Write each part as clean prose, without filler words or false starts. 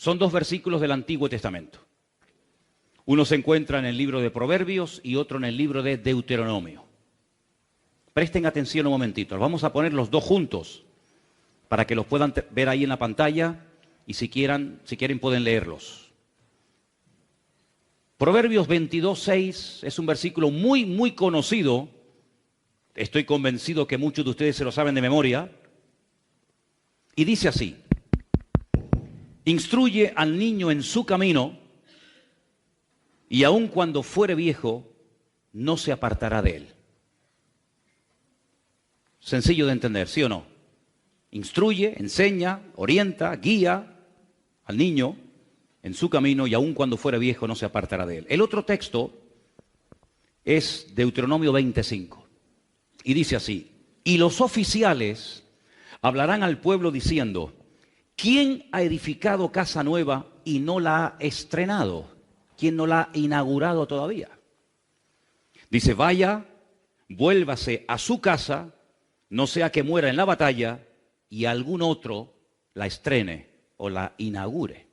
Son dos versículos del Antiguo Testamento. Uno se encuentra en el libro de Proverbios y otro en el libro de Deuteronomio. Presten atención un momentito. Los vamos a poner los dos juntos para que los puedan ver ahí en la pantalla y si quieren pueden leerlos. Proverbios 22:6 es un versículo muy conocido. Estoy convencido que muchos de ustedes se lo saben de memoria. Y dice así: instruye al niño en su camino, y aun cuando fuere viejo, no se apartará de él. Sencillo de entender, ¿sí o no? Instruye, enseña, orienta, guía al niño en su camino, y aun cuando fuere viejo, no se apartará de él. El otro texto es Deuteronomio 25, y dice así: y los oficiales hablarán al pueblo diciendo: ¿quién ha edificado casa nueva y no la ha estrenado? ¿Quién no la ha inaugurado todavía? Dice: vaya, vuélvase a su casa, no sea que muera en la batalla y algún otro la estrene o la inaugure.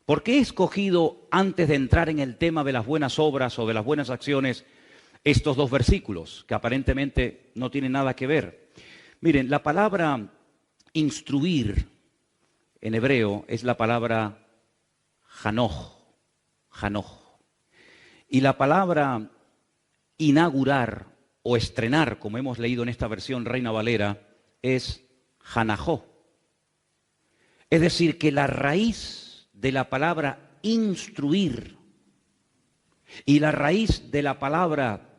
¿Por qué he escogido, antes de entrar en el tema de las buenas obras o de las buenas acciones, estos dos versículos que aparentemente no tienen nada que ver? Miren, la palabra instruir en hebreo es la palabra janoj. Y la palabra inaugurar o estrenar, como hemos leído en esta versión Reina Valera, es janajó. Es decir, que la raíz de la palabra instruir y la raíz de la palabra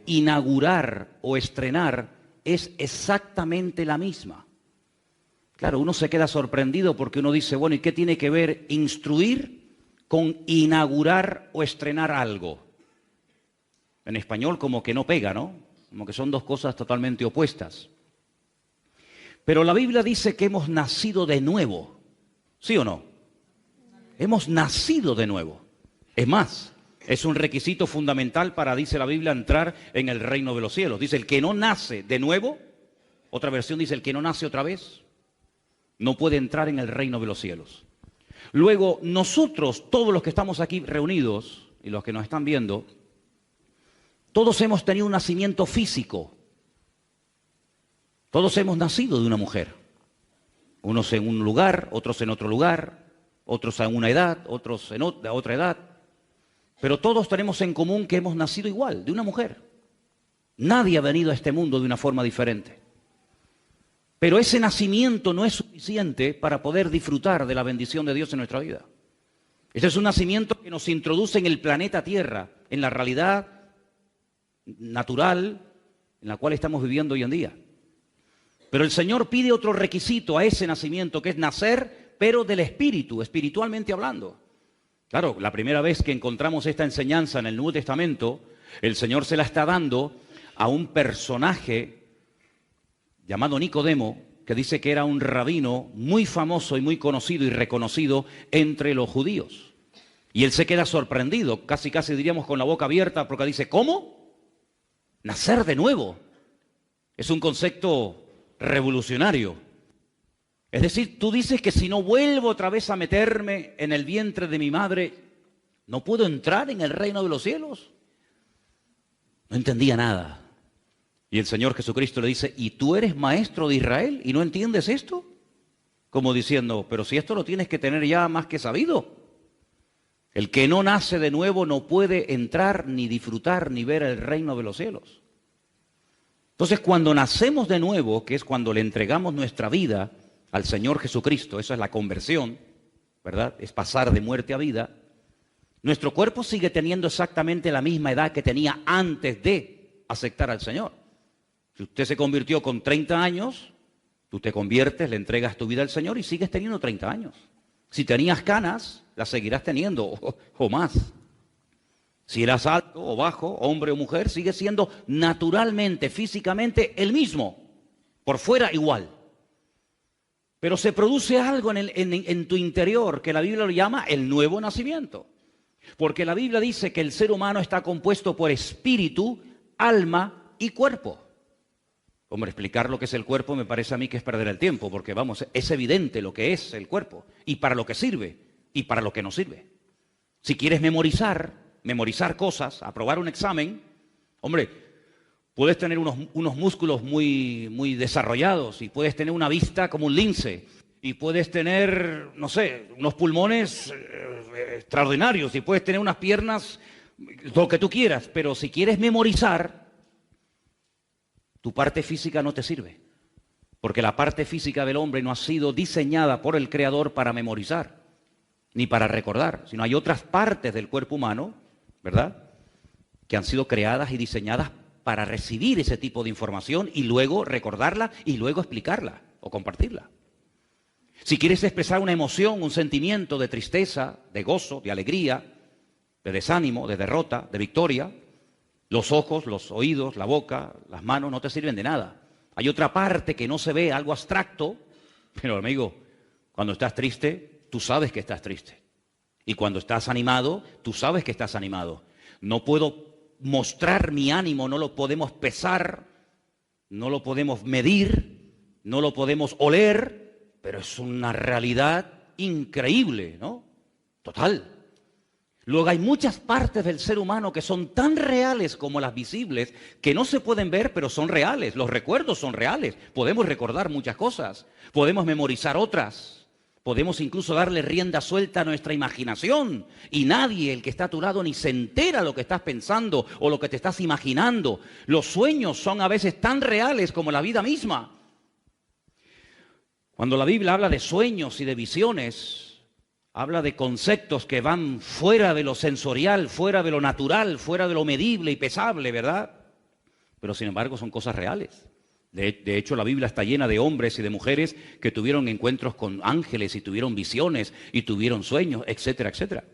inaugurar o estrenar es exactamente la misma. Claro, uno se queda sorprendido porque uno dice, bueno, ¿y qué tiene que ver instruir con inaugurar o estrenar algo? En español como que no pega, ¿no? Como que son dos cosas totalmente opuestas. Pero la Biblia dice que hemos nacido de nuevo, ¿sí o no? Hemos nacido de nuevo. Es más, es un requisito fundamental para, dice la Biblia, entrar en el reino de los cielos. Dice, el que no nace de nuevo, otra versión dice, el que no nace otra vez, no puede entrar en el reino de los cielos. Luego, nosotros, todos los que estamos aquí reunidos y los que nos están viendo, todos hemos tenido un nacimiento físico. Todos hemos nacido de una mujer. Unos en un lugar, otros en otro lugar, otros en una edad, otros en otra edad. Pero todos tenemos en común que hemos nacido igual, de una mujer. Nadie ha venido a este mundo de una forma diferente. Pero ese nacimiento no es suficiente para poder disfrutar de la bendición de Dios en nuestra vida. Ese es un nacimiento que nos introduce en el planeta Tierra, en la realidad natural en la cual estamos viviendo hoy en día. Pero el Señor pide otro requisito a ese nacimiento, que es nacer, pero del Espíritu, espiritualmente hablando. Claro, la primera vez que encontramos esta enseñanza en el Nuevo Testamento, el Señor se la está dando a un personaje llamado Nicodemo, que dice que era un rabino muy famoso y muy conocido y reconocido entre los judíos. Y él se queda sorprendido, casi diríamos con la boca abierta, porque dice, ¿cómo? Nacer de nuevo. Es un concepto revolucionario. Es decir, tú dices que si no vuelvo otra vez a meterme en el vientre de mi madre, ¿no puedo entrar en el reino de los cielos? No entendía nada. Y el Señor Jesucristo le dice, ¿y tú eres maestro de Israel y no entiendes esto? Como diciendo, pero si esto lo tienes que tener ya más que sabido. El que no nace de nuevo no puede entrar, ni disfrutar, ni ver el reino de los cielos. Entonces, cuando nacemos de nuevo, que es cuando le entregamos nuestra vida al Señor Jesucristo, eso es la conversión, ¿verdad? Es pasar de muerte a vida. Nuestro cuerpo sigue teniendo exactamente la misma edad que tenía antes de aceptar al Señor. Si usted se convirtió con 30 años, tú te conviertes, le entregas tu vida al Señor y sigues teniendo 30 años. Si tenías canas, las seguirás teniendo o más. Si eras alto o bajo, hombre o mujer, sigue siendo naturalmente, físicamente el mismo, por fuera igual. Pero se produce algo en tu interior que la Biblia lo llama el nuevo nacimiento. Porque la Biblia dice que el ser humano está compuesto por espíritu, alma y cuerpo. Hombre, explicar lo que es el cuerpo me parece a mí que es perder el tiempo, porque vamos, es evidente lo que es el cuerpo, y para lo que sirve, y para lo que no sirve. Si quieres memorizar cosas, aprobar un examen, hombre, puedes tener unos músculos muy desarrollados, y puedes tener una vista como un lince, y puedes tener, no sé, unos pulmones extraordinarios, y puedes tener unas piernas, lo que tú quieras, pero si quieres memorizar, tu parte física no te sirve, porque la parte física del hombre no ha sido diseñada por el Creador para memorizar, ni para recordar, sino hay otras partes del cuerpo humano, ¿verdad?, que han sido creadas y diseñadas para recibir ese tipo de información y luego recordarla y luego explicarla o compartirla. Si quieres expresar una emoción, un sentimiento de tristeza, de gozo, de alegría, de desánimo, de derrota, de victoria, los ojos, los oídos, la boca, las manos no te sirven de nada. Hay otra parte que no se ve, algo abstracto, pero amigo, cuando estás triste, tú sabes que estás triste. Y cuando estás animado, tú sabes que estás animado. No puedo mostrar mi ánimo, no lo podemos pesar, no lo podemos medir, no lo podemos oler, pero es una realidad increíble, ¿no? Total. Luego hay muchas partes del ser humano que son tan reales como las visibles, que no se pueden ver, pero son reales. Los recuerdos son reales. Podemos recordar muchas cosas, podemos memorizar otras, podemos incluso darle rienda suelta a nuestra imaginación. Y nadie, el que está a tu lado, ni se entera lo que estás pensando o lo que te estás imaginando. Los sueños son a veces tan reales como la vida misma. Cuando la Biblia habla de sueños y de visiones, habla de conceptos que van fuera de lo sensorial, fuera de lo natural, fuera de lo medible y pesable, ¿verdad? Pero sin embargo son cosas reales. De hecho, la Biblia está llena de hombres y de mujeres que tuvieron encuentros con ángeles y tuvieron visiones y tuvieron sueños, etcétera, etcétera.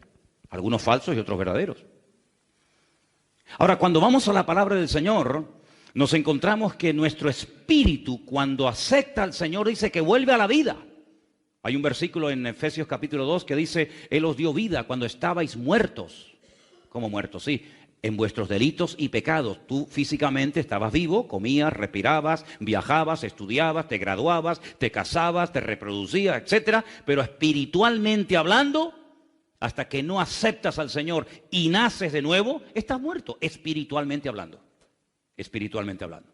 Algunos falsos y otros verdaderos. Ahora, cuando vamos a la palabra del Señor, nos encontramos que nuestro espíritu, cuando acepta al Señor, dice que vuelve a la vida. Hay un versículo en Efesios capítulo 2 que dice, Él os dio vida cuando estabais muertos. ¿Cómo muertos? Sí, en vuestros delitos y pecados. Tú físicamente estabas vivo, comías, respirabas, viajabas, estudiabas, te graduabas, te casabas, te reproducías, etcétera. Pero espiritualmente hablando, hasta que no aceptas al Señor y naces de nuevo, estás muerto, espiritualmente hablando. Espiritualmente hablando.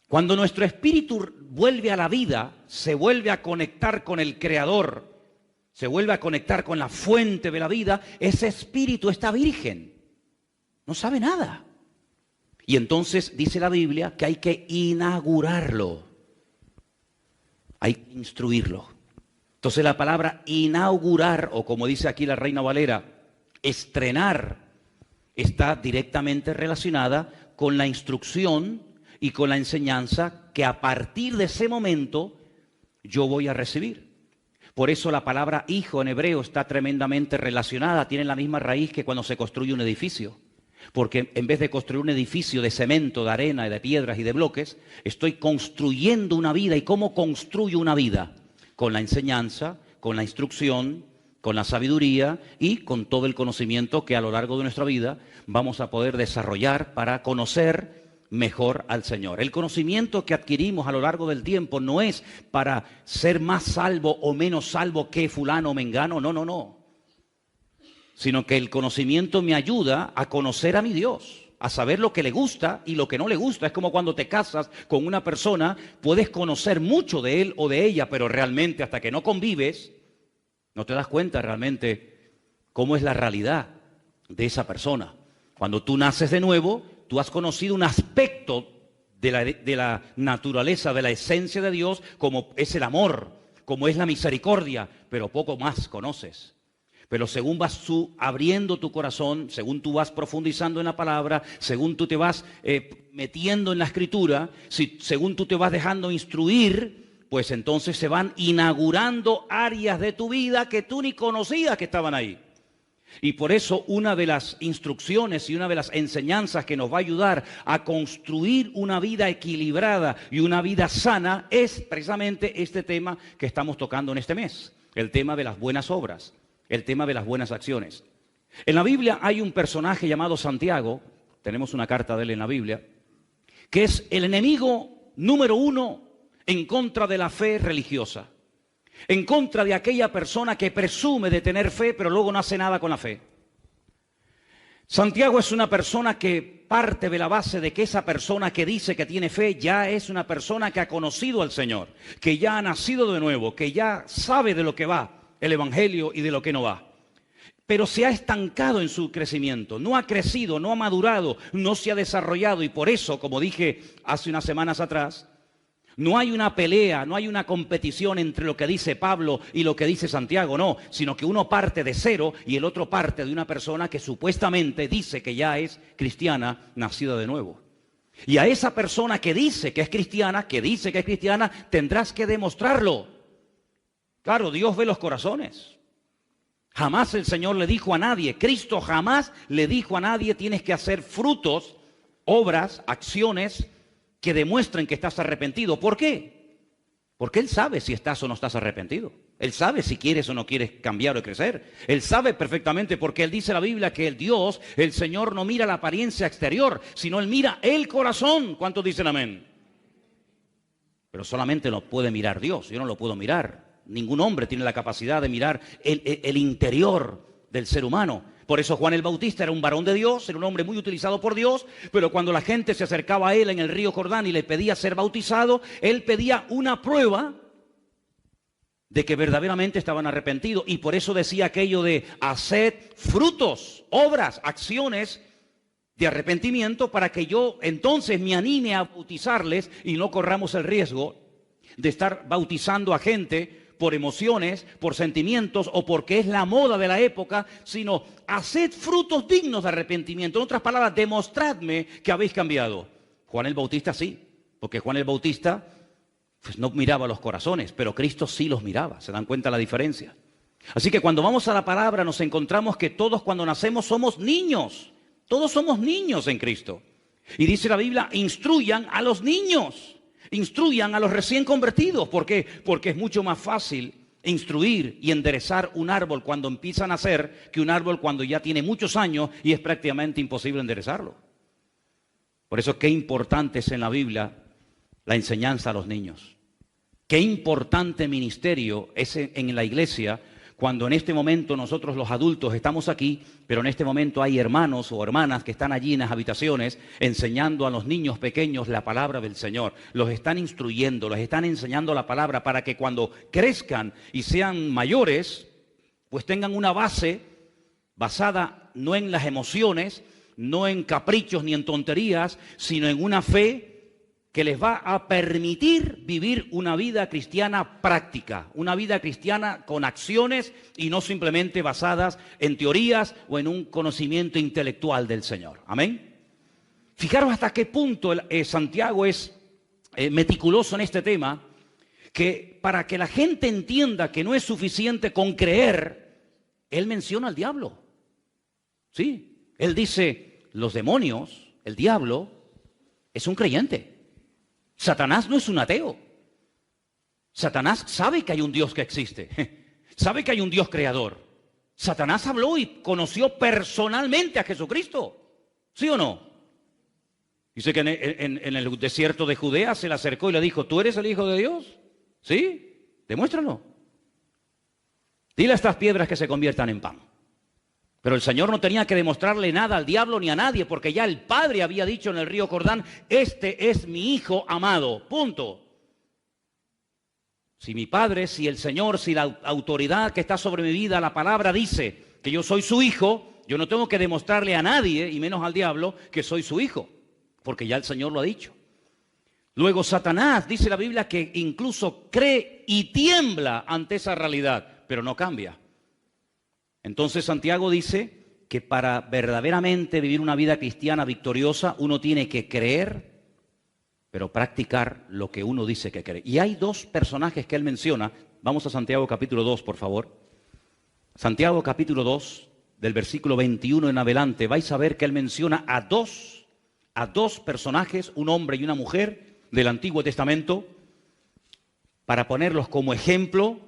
Cuando nuestro espíritu vuelve a la vida, se vuelve a conectar con el Creador, se vuelve a conectar con la fuente de la vida, ese espíritu está virgen, no sabe nada. Y entonces dice la Biblia que hay que inaugurarlo, hay que instruirlo. Entonces la palabra inaugurar, o como dice aquí la Reina Valera, estrenar, está directamente relacionada con la instrucción y con la enseñanza que a partir de ese momento yo voy a recibir. Por eso la palabra hijo en hebreo está tremendamente relacionada, tiene la misma raíz que cuando se construye un edificio. Porque en vez de construir un edificio de cemento, de arena, de piedras y de bloques, estoy construyendo una vida. ¿Y cómo construyo una vida? Con la enseñanza, con la instrucción, con la sabiduría y con todo el conocimiento que a lo largo de nuestra vida vamos a poder desarrollar para conocer mejor al Señor. El conocimiento que adquirimos a lo largo del tiempo no es para ser más salvo o menos salvo que fulano o mengano, no. Sino que el conocimiento me ayuda a conocer a mi Dios, a saber lo que le gusta y lo que no le gusta. Es como cuando te casas con una persona, puedes conocer mucho de él o de ella, pero realmente hasta que no convives, no te das cuenta realmente cómo es la realidad de esa persona. Cuando tú naces de nuevo, tú has conocido un aspecto de la naturaleza, de la esencia de Dios, como es el amor, como es la misericordia, pero poco más conoces. Pero según vas tú abriendo tu corazón, según tú vas profundizando en la palabra, según tú te vas metiendo en la escritura, según tú te vas dejando instruir, pues entonces se van inaugurando áreas de tu vida que tú ni conocías que estaban ahí. Y por eso una de las instrucciones y una de las enseñanzas que nos va a ayudar a construir una vida equilibrada y una vida sana es precisamente este tema que estamos tocando en este mes, el tema de las buenas obras, el tema de las buenas acciones. En la Biblia hay un personaje llamado Santiago, tenemos una carta de él en la Biblia, que es el enemigo número uno, en contra de la fe religiosa, en contra de aquella persona que presume de tener fe, pero luego no hace nada con la fe. Santiago es una persona que parte de la base de que esa persona que dice que tiene fe ya es una persona que ha conocido al Señor, que ya ha nacido de nuevo, que ya sabe de lo que va el Evangelio y de lo que no va. Pero se ha estancado en su crecimiento, no ha crecido, no ha madurado, no se ha desarrollado y por eso, como dije hace unas semanas atrás, no hay una pelea, no hay una competición entre lo que dice Pablo y lo que dice Santiago, no, sino que uno parte de cero y el otro parte de una persona que supuestamente dice que ya es cristiana, nacida de nuevo. Y a esa persona que dice que es cristiana, tendrás que demostrarlo. Claro, Dios ve los corazones. Jamás el Señor le dijo a nadie, Cristo jamás le dijo a nadie, tienes que hacer frutos, obras, acciones que demuestren que estás arrepentido. ¿Por qué? Porque Él sabe si estás o no estás arrepentido. Él sabe si quieres o no quieres cambiar o crecer. Él sabe perfectamente porque Él dice en la Biblia que el Dios, el Señor, no mira la apariencia exterior, sino Él mira el corazón. ¿Cuántos dicen amén? Pero solamente lo puede mirar Dios, yo no lo puedo mirar. Ningún hombre tiene la capacidad de mirar el interior del ser humano. Por eso Juan el Bautista era un varón de Dios, era un hombre muy utilizado por Dios, pero cuando la gente se acercaba a él en el río Jordán y le pedía ser bautizado, él pedía una prueba de que verdaderamente estaban arrepentidos. Y por eso decía aquello de haced frutos, obras, acciones de arrepentimiento para que yo entonces me anime a bautizarles y no corramos el riesgo de estar bautizando a gente por emociones, por sentimientos o porque es la moda de la época, sino haced frutos dignos de arrepentimiento. En otras palabras, demostradme que habéis cambiado. Juan el Bautista sí, porque Juan el Bautista pues, no miraba los corazones, pero Cristo sí los miraba. ¿Se dan cuenta la diferencia? Así que cuando vamos a la palabra nos encontramos que todos cuando nacemos somos niños. Todos somos niños en Cristo. Y dice la Biblia, instruyan a los niños. Instruyan a los recién convertidos. ¿Por qué? Porque es mucho más fácil instruir y enderezar un árbol cuando empieza a nacer que un árbol cuando ya tiene muchos años y es prácticamente imposible enderezarlo. Por eso qué importante es en la Biblia la enseñanza a los niños. Qué importante ministerio es en la iglesia cuando en este momento nosotros los adultos estamos aquí, pero en este momento hay hermanos o hermanas que están allí en las habitaciones enseñando a los niños pequeños la palabra del Señor. Los están instruyendo, los están enseñando la palabra para que cuando crezcan y sean mayores, pues tengan una base basada no en las emociones, no en caprichos ni en tonterías, sino en una fe que les va a permitir vivir una vida cristiana práctica, una vida cristiana con acciones y no simplemente basadas en teorías o en un conocimiento intelectual del Señor. Amén. Fijaros hasta qué punto Santiago es meticuloso en este tema, que para que la gente entienda que no es suficiente con creer, él menciona al diablo. Sí, él dice, los demonios, el diablo, es un creyente. Satanás no es un ateo. Satanás sabe que hay un Dios que existe. Sabe que hay un Dios creador. Satanás habló y conoció personalmente a Jesucristo. ¿Sí o no? Dice que en el desierto de Judea se le acercó y le dijo, ¿tú eres el Hijo de Dios? ¿Sí? Demuéstralo. Dile a estas piedras que se conviertan en pan. Pero el Señor no tenía que demostrarle nada al diablo ni a nadie, porque ya el Padre había dicho en el río Jordán, este es mi Hijo amado, punto. Si mi Padre, si el Señor, si la autoridad que está sobre mi vida, la palabra dice que yo soy su Hijo, yo no tengo que demostrarle a nadie, y menos al diablo, que soy su Hijo, porque ya el Señor lo ha dicho. Luego Satanás, dice la Biblia, que incluso cree y tiembla ante esa realidad, pero no cambia. Entonces Santiago dice que para verdaderamente vivir una vida cristiana victoriosa, uno tiene que creer, pero practicar lo que uno dice que cree. Y hay dos personajes que él menciona. Vamos a Santiago capítulo 2, por favor. Santiago capítulo 2, del versículo 21 en adelante, vais a ver que él menciona a dos personajes, un hombre y una mujer del Antiguo Testamento, para ponerlos como ejemplo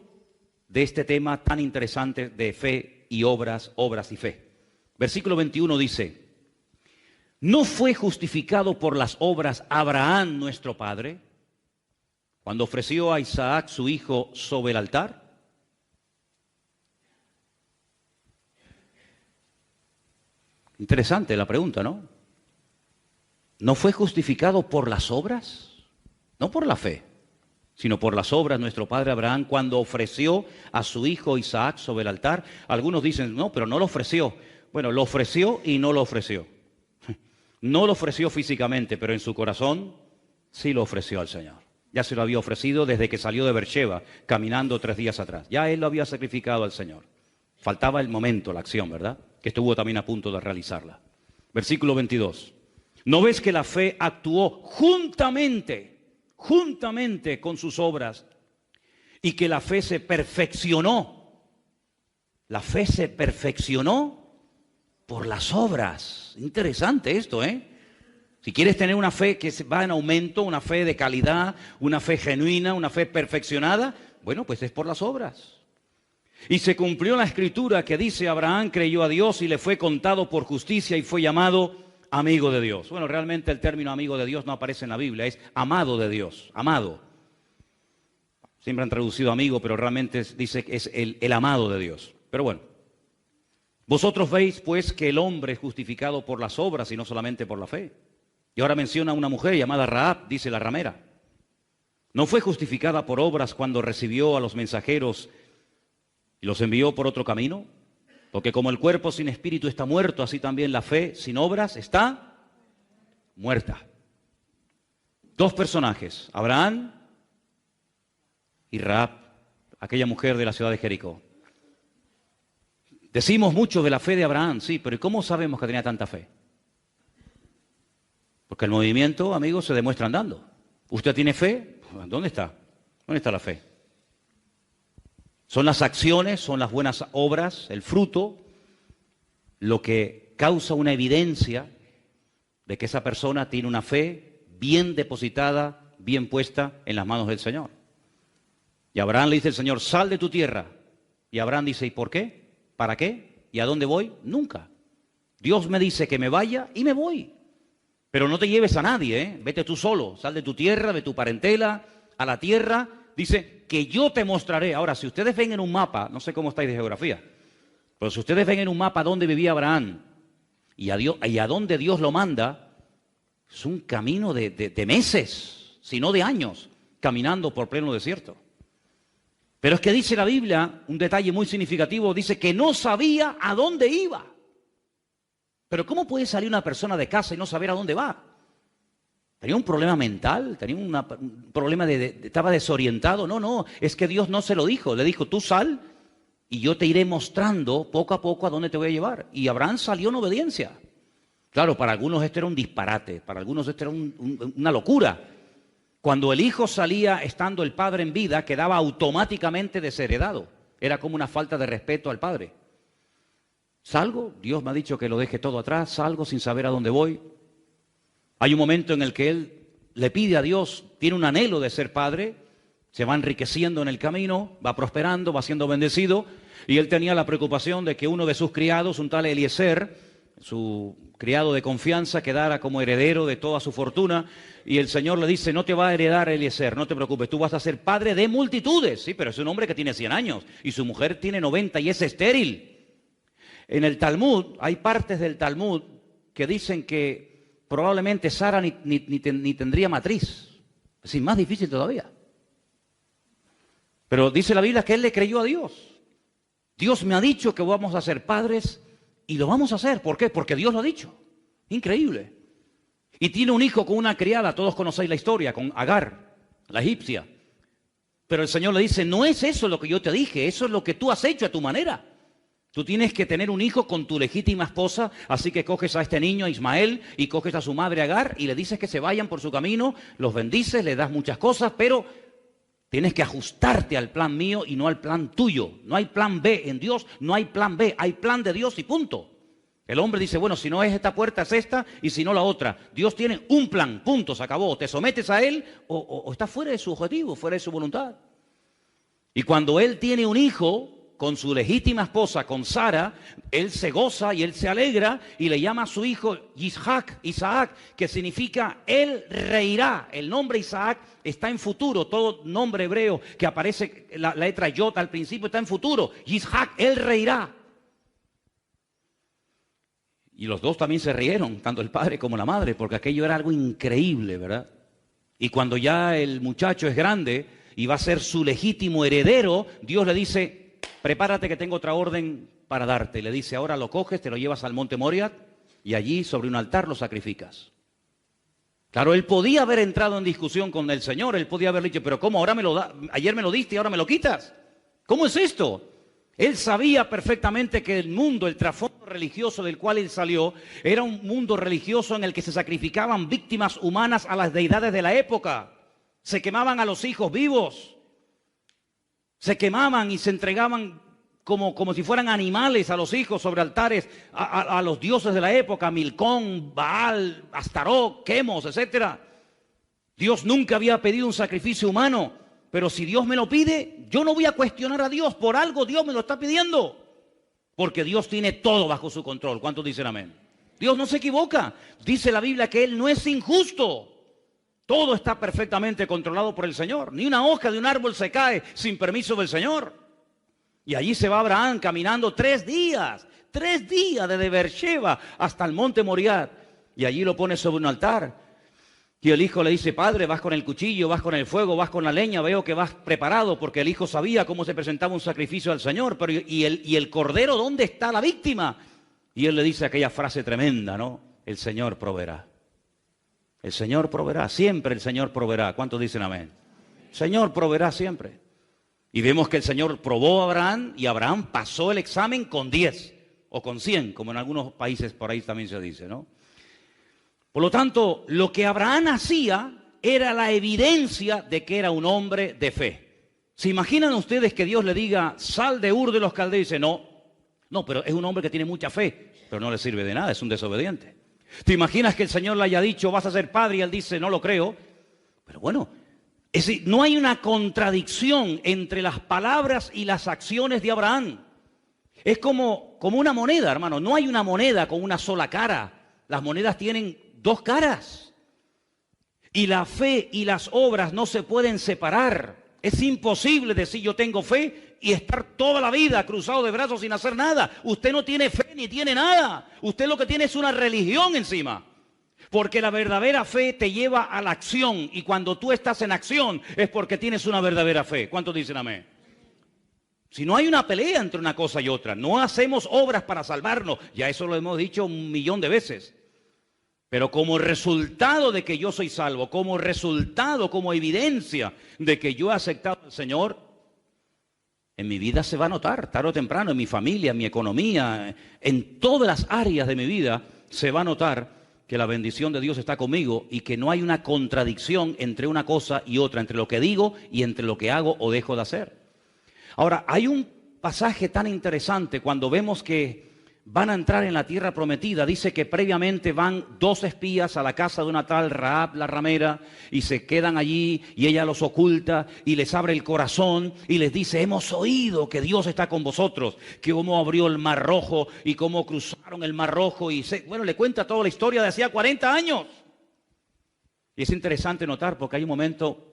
de este tema tan interesante de fe y obras y fe. Versículo 21 dice, ¿no fue justificado por las obras Abraham nuestro padre? cuando ofreció a Isaac su hijo sobre el altar? Interesante la pregunta, ¿no? ¿No fue justificado por las obras? No por la fe, sino por las obras nuestro padre Abraham cuando ofreció a su hijo Isaac sobre el altar. Algunos dicen, no, pero no lo ofreció. Bueno, lo ofreció y no lo ofreció. No lo ofreció físicamente, pero en su corazón sí lo ofreció al Señor. Ya se lo había ofrecido desde que salió de Beersheba, caminando 3 días atrás. Ya él lo había sacrificado al Señor. Faltaba el momento, la acción, ¿verdad? Que estuvo también a punto de realizarla. Versículo 22. ¿No ves que la fe actuó juntamente con sus obras y que la fe se perfeccionó? La fe se perfeccionó por las obras. Interesante esto, ¿eh? Si quieres tener una fe que va en aumento, una fe de calidad, una fe genuina, una fe perfeccionada, bueno, pues es por las obras. Y se cumplió la escritura que dice, Abraham creyó a Dios y le fue contado por justicia y fue llamado amigo de Dios. Bueno, realmente el término amigo de Dios no aparece en la Biblia, es amado de Dios, amado. Siempre han traducido amigo, pero realmente dice que es el amado de Dios. Pero bueno, vosotros veis pues que el hombre es justificado por las obras y no solamente por la fe. Y ahora menciona a una mujer llamada Rahab, dice la ramera. ¿No fue justificada por obras cuando recibió a los mensajeros y los envió por otro camino? Porque como el cuerpo sin espíritu está muerto, así también la fe sin obras está muerta. 2 personajes, Abraham y Rahab, aquella mujer de la ciudad de Jericó. Decimos mucho de la fe de Abraham, sí, pero ¿cómo sabemos que tenía tanta fe? Porque el movimiento, amigos, se demuestra andando. ¿Usted tiene fe? ¿Dónde está? ¿Dónde está la fe? Son las acciones, son las buenas obras, el fruto, lo que causa una evidencia de que esa persona tiene una fe bien depositada, bien puesta en las manos del Señor. Y a Abraham le dice el Señor, sal de tu tierra. Y Abraham dice, ¿y por qué? ¿Para qué? ¿Y a dónde voy? Nunca. Dios me dice que me vaya y me voy. Pero no te lleves a nadie, ¿eh? Vete tú solo, sal de tu tierra, de tu parentela, a la tierra. Dice que yo te mostraré. Ahora, si ustedes ven en un mapa, no sé cómo estáis de geografía, pero si ustedes ven en un mapa dónde vivía Abraham y a dónde Dios lo manda, es un camino de meses, si no de años, caminando por pleno desierto. Pero es que dice la Biblia, un detalle muy significativo, dice que no sabía a dónde iba. Pero ¿cómo puede salir una persona de casa y no saber a dónde va? ¿Tenía un problema mental? ¿Tenía un problema estaba desorientado? No, es que Dios no se lo dijo. Le dijo, tú sal y yo te iré mostrando poco a poco a dónde te voy a llevar. Y Abraham salió en obediencia. Claro, para algunos esto era un disparate, para algunos esto era una locura. Cuando el hijo salía estando el padre en vida, quedaba automáticamente desheredado. Era como una falta de respeto al padre. Salgo, Dios me ha dicho que lo deje todo atrás, salgo sin saber a dónde voy. Hay un momento en el que él le pide a Dios, tiene un anhelo de ser padre, se va enriqueciendo en el camino, va prosperando, va siendo bendecido, y él tenía la preocupación de que uno de sus criados, un tal Eliezer, su criado de confianza, quedara como heredero de toda su fortuna, y el Señor le dice, no te va a heredar Eliezer, no te preocupes, tú vas a ser padre de multitudes, sí, pero es un hombre que tiene 100 años, y su mujer tiene 90 y es estéril. En el Talmud, hay partes del Talmud que dicen que probablemente Sara ni tendría matriz. Es decir, más difícil todavía. Pero dice la Biblia que él le creyó a Dios. Dios me ha dicho que vamos a ser padres y lo vamos a hacer. ¿Por qué? Porque Dios lo ha dicho. Increíble. Y tiene un hijo con una criada, todos conocéis la historia, con Agar, la egipcia. Pero el Señor le dice, no es eso lo que yo te dije, eso es lo que tú has hecho a tu manera. Tú tienes que tener un hijo con tu legítima esposa, así que coges a este niño, Ismael, y coges a su madre Agar, y le dices que se vayan por su camino, los bendices, le das muchas cosas, pero tienes que ajustarte al plan mío y no al plan tuyo. No hay plan B en Dios, no hay plan B, hay plan de Dios y punto. El hombre dice, bueno, si no es esta puerta, es esta, y si no la otra. Dios tiene un plan, punto, se acabó. Te sometes a él o estás fuera de su objetivo, fuera de su voluntad. Y cuando él tiene un hijo, con su legítima esposa, con Sara, él se goza y él se alegra y le llama a su hijo Isaac, que significa él reirá. El nombre Isaac está en futuro, todo nombre hebreo que aparece, la letra Yod al principio está en futuro. Isaac, él reirá. Y los dos también se rieron, tanto el padre como la madre, porque aquello era algo increíble, ¿verdad? Y cuando ya el muchacho es grande y va a ser su legítimo heredero, Dios le dice: prepárate que tengo otra orden para darte. Le dice: ahora lo coges, te lo llevas al monte Moriah y allí sobre un altar lo sacrificas. Claro, él podía haber entrado en discusión con el Señor, él podía haber dicho: pero ¿cómo ahora ayer me lo diste y ahora me lo quitas? ¿Cómo es esto? Él sabía perfectamente que el mundo, el trasfondo religioso del cual él salió, era un mundo religioso en el que se sacrificaban víctimas humanas a las deidades de la época. Se quemaban a los hijos vivos. Se quemaban y se entregaban como si fueran animales a los hijos sobre altares a los dioses de la época, Milcón, Baal, Astarot, Quemos, etc. Dios nunca había pedido un sacrificio humano. Pero si Dios me lo pide, yo no voy a cuestionar a Dios. Por algo Dios me lo está pidiendo. Porque Dios tiene todo bajo su control. ¿Cuántos dicen amén? Dios no se equivoca. Dice la Biblia que Él no es injusto. Todo está perfectamente controlado por el Señor. Ni una hoja de un árbol se cae sin permiso del Señor. Y allí se va Abraham caminando 3 días. 3 días desde Beersheba hasta el monte Moriah. Y allí lo pone sobre un altar. Y el hijo le dice: padre, vas con el cuchillo, vas con el fuego, vas con la leña, veo que vas preparado, porque el hijo sabía cómo se presentaba un sacrificio al Señor. Pero ¿y el cordero dónde está la víctima? Y él le dice aquella frase tremenda, ¿no? El Señor proveerá. El Señor proveerá, siempre el Señor proveerá. ¿Cuántos dicen amén? El Señor proveerá siempre. Y vemos que el Señor probó a Abraham y Abraham pasó el examen con 10 o con 100, como en algunos países por ahí también se dice, ¿no? Por lo tanto, lo que Abraham hacía era la evidencia de que era un hombre de fe. ¿Se imaginan ustedes que Dios le diga: sal de Ur de los Caldeos? Y dice: no, pero es un hombre que tiene mucha fe, pero no le sirve de nada, es un desobediente. ¿Te imaginas que el Señor le haya dicho: vas a ser padre? Y él dice: no lo creo. Pero bueno, es decir, no hay una contradicción entre las palabras y las acciones de Abraham. Es como una moneda, hermano. No hay una moneda con una sola cara. Las monedas tienen 2 caras. Y la fe y las obras no se pueden separar. Es imposible decir: yo tengo fe y estar toda la vida cruzado de brazos sin hacer nada. Usted no tiene fe ni tiene nada. Usted lo que tiene es una religión encima. Porque la verdadera fe te lleva a la acción. Y cuando tú estás en acción es porque tienes una verdadera fe. ¿Cuántos dicen amén? Si no hay una pelea entre una cosa y otra, no hacemos obras para salvarnos. Ya eso lo hemos dicho 1.000.000 de veces. Pero como resultado de que yo soy salvo, como resultado, como evidencia de que yo he aceptado al Señor, en mi vida se va a notar, tarde o temprano, en mi familia, en mi economía, en todas las áreas de mi vida, se va a notar que la bendición de Dios está conmigo y que no hay una contradicción entre una cosa y otra, entre lo que digo y entre lo que hago o dejo de hacer. Ahora, hay un pasaje tan interesante cuando vemos que van a entrar en la tierra prometida. Dice que previamente van 2 espías a la casa de una tal Rahab la ramera y se quedan allí y ella los oculta y les abre el corazón y les dice: hemos oído que Dios está con vosotros, que cómo abrió el Mar Rojo y cómo cruzaron el Mar Rojo y le cuenta toda la historia de hacía 40 años. Y es interesante notar porque hay un momento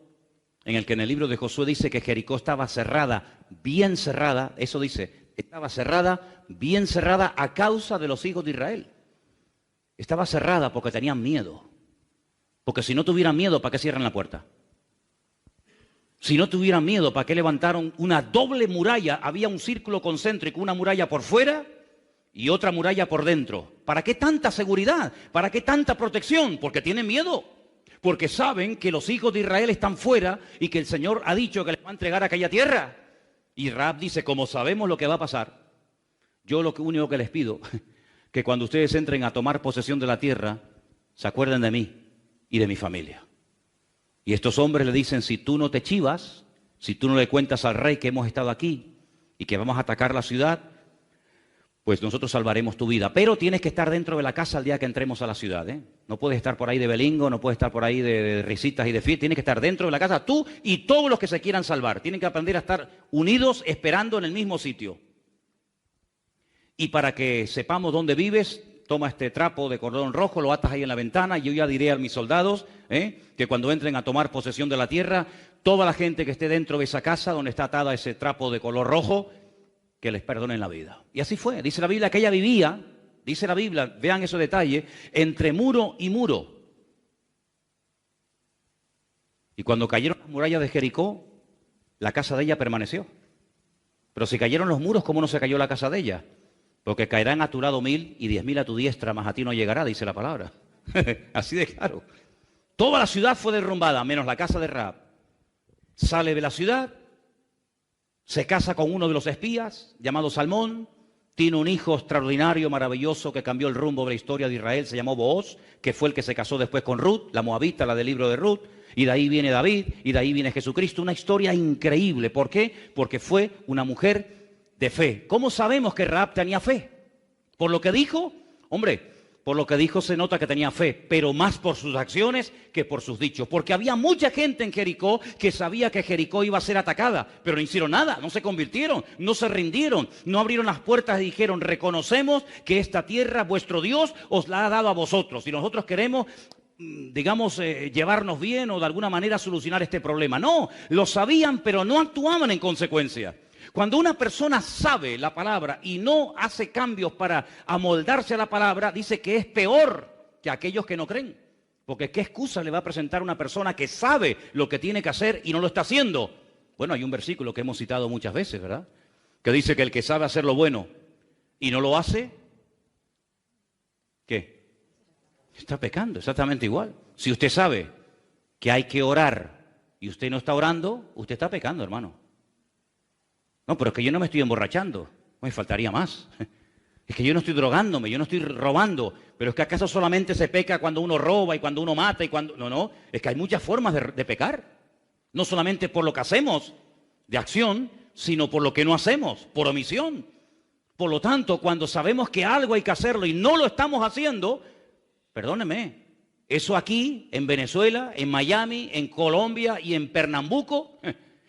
en el que en el libro de Josué dice que Jericó estaba cerrada, bien cerrada, eso dice. Estaba cerrada, bien cerrada a causa de los hijos de Israel. Estaba cerrada porque tenían miedo. Porque si no tuvieran miedo, ¿para qué cierran la puerta? Si no tuvieran miedo, ¿para qué levantaron una doble muralla? Había un círculo concéntrico, una muralla por fuera y otra muralla por dentro. ¿Para qué tanta seguridad? ¿Para qué tanta protección? Porque tienen miedo. Porque saben que los hijos de Israel están fuera y que el Señor ha dicho que les va a entregar aquella tierra. Y Rahab dice: como sabemos lo que va a pasar, yo lo único que les pido, que cuando ustedes entren a tomar posesión de la tierra, se acuerden de mí y de mi familia. Y estos hombres le dicen: si tú no te chivas, si tú no le cuentas al rey que hemos estado aquí y que vamos a atacar la ciudad, pues nosotros salvaremos tu vida. Pero tienes que estar dentro de la casa el día que entremos a la ciudad, ¿eh? No puedes estar por ahí de belingo, no puedes estar por ahí de risitas y de fiesta. Tienes que estar dentro de la casa, tú y todos los que se quieran salvar. Tienen que aprender a estar unidos, esperando en el mismo sitio. Y para que sepamos dónde vives, toma este trapo de cordón rojo, lo atas ahí en la ventana, y yo ya diré a mis soldados que cuando entren a tomar posesión de la tierra, toda la gente que esté dentro de esa casa donde está atada ese trapo de color rojo, que les perdonen la vida. Y así fue. Dice la Biblia que ella vivía, dice la Biblia, vean esos detalles, entre muro y muro. Y cuando cayeron las murallas de Jericó, la casa de ella permaneció. Pero si cayeron los muros, ¿cómo no se cayó la casa de ella? Porque caerán a tu lado 1000 y 10.000 a tu diestra, mas a ti no llegará, dice la palabra. Así de claro. Toda la ciudad fue derrumbada, menos la casa de Rahab. Sale de la ciudad, se casa con uno de los espías, llamado Salmón, tiene un hijo extraordinario, maravilloso, que cambió el rumbo de la historia de Israel, se llamó Booz, que fue el que se casó después con Ruth, la moabita, la del libro de Ruth, y de ahí viene David, y de ahí viene Jesucristo, una historia increíble. ¿Por qué? Porque fue una mujer de fe. ¿Cómo sabemos que Rahab tenía fe? ¿Por lo que dijo? Hombre, por lo que dijo se nota que tenía fe, pero más por sus acciones que por sus dichos. Porque había mucha gente en Jericó que sabía que Jericó iba a ser atacada, pero no hicieron nada, no se convirtieron, no se rindieron, no abrieron las puertas y dijeron, reconocemos que esta tierra, vuestro Dios, os la ha dado a vosotros. Y nosotros queremos, digamos, llevarnos bien o de alguna manera solucionar este problema. No, lo sabían, pero no actuaban en consecuencia. Cuando una persona sabe la palabra y no hace cambios para amoldarse a la palabra, dice que es peor que aquellos que no creen. Porque ¿qué excusa le va a presentar una persona que sabe lo que tiene que hacer y no lo está haciendo? Bueno, hay un versículo que hemos citado muchas veces, ¿verdad? Que dice que el que sabe hacer lo bueno y no lo hace, ¿qué? Está pecando, exactamente igual. Si usted sabe que hay que orar y usted no está orando, usted está pecando, hermano. No, pero es que yo no me estoy emborrachando, me faltaría más. Es que yo no estoy drogándome, yo no estoy robando, pero es que ¿acaso solamente se peca cuando uno roba y cuando uno mata y cuando...? No, no, es que hay muchas formas de pecar. No solamente por lo que hacemos de acción, sino por lo que no hacemos, por omisión. Por lo tanto, cuando sabemos que algo hay que hacerlo y no lo estamos haciendo, perdóneme, eso aquí, en Venezuela, en Miami, en Colombia y en Pernambuco...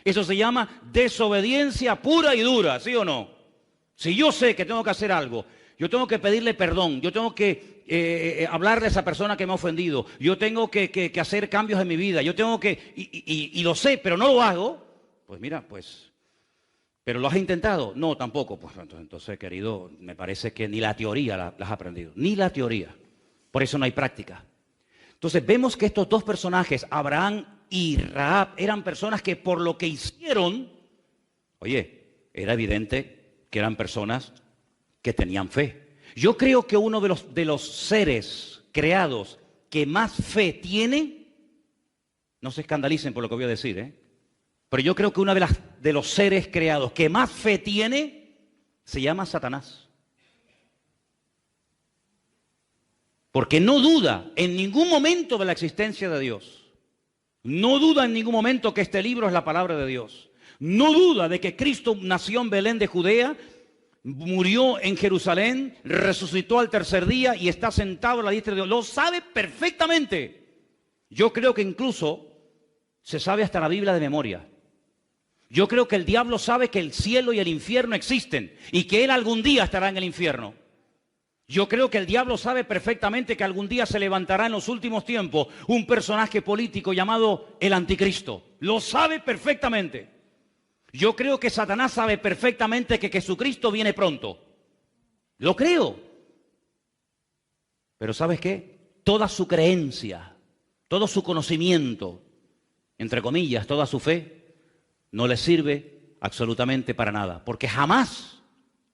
Eso se llama desobediencia pura y dura, ¿sí o no? Si yo sé que tengo que hacer algo, yo tengo que pedirle perdón, yo tengo que hablarle a esa persona que me ha ofendido, yo tengo que hacer cambios en mi vida, yo tengo que, y lo sé, pero no lo hago, pues mira, pues, ¿pero lo has intentado? No, tampoco. Pues entonces, querido, me parece que ni la teoría la has aprendido, ni la teoría. Por eso no hay práctica. Entonces vemos que estos dos personajes, Abraham y Rahab, eran personas que por lo que hicieron, oye, era evidente que eran personas que tenían fe. Yo creo que uno de los seres creados que más fe tiene, no se escandalicen por lo que voy a decir, pero yo creo que uno de los seres creados que más fe tiene se llama Satanás. Porque no duda en ningún momento de la existencia de Dios. No duda en ningún momento que este libro es la palabra de Dios. No duda de que Cristo nació en Belén de Judea, murió en Jerusalén, resucitó al tercer día y está sentado a la diestra de Dios. Lo sabe perfectamente. Yo creo que incluso se sabe hasta la Biblia de memoria. Yo creo que el diablo sabe que el cielo y el infierno existen y que él algún día estará en el infierno. Yo creo que el diablo sabe perfectamente que algún día se levantará en los últimos tiempos un personaje político llamado el anticristo. Lo sabe perfectamente. Yo creo que Satanás sabe perfectamente que Jesucristo viene pronto. Lo creo. Pero ¿sabes qué? Toda su creencia, todo su conocimiento, entre comillas, toda su fe, no le sirve absolutamente para nada. Porque jamás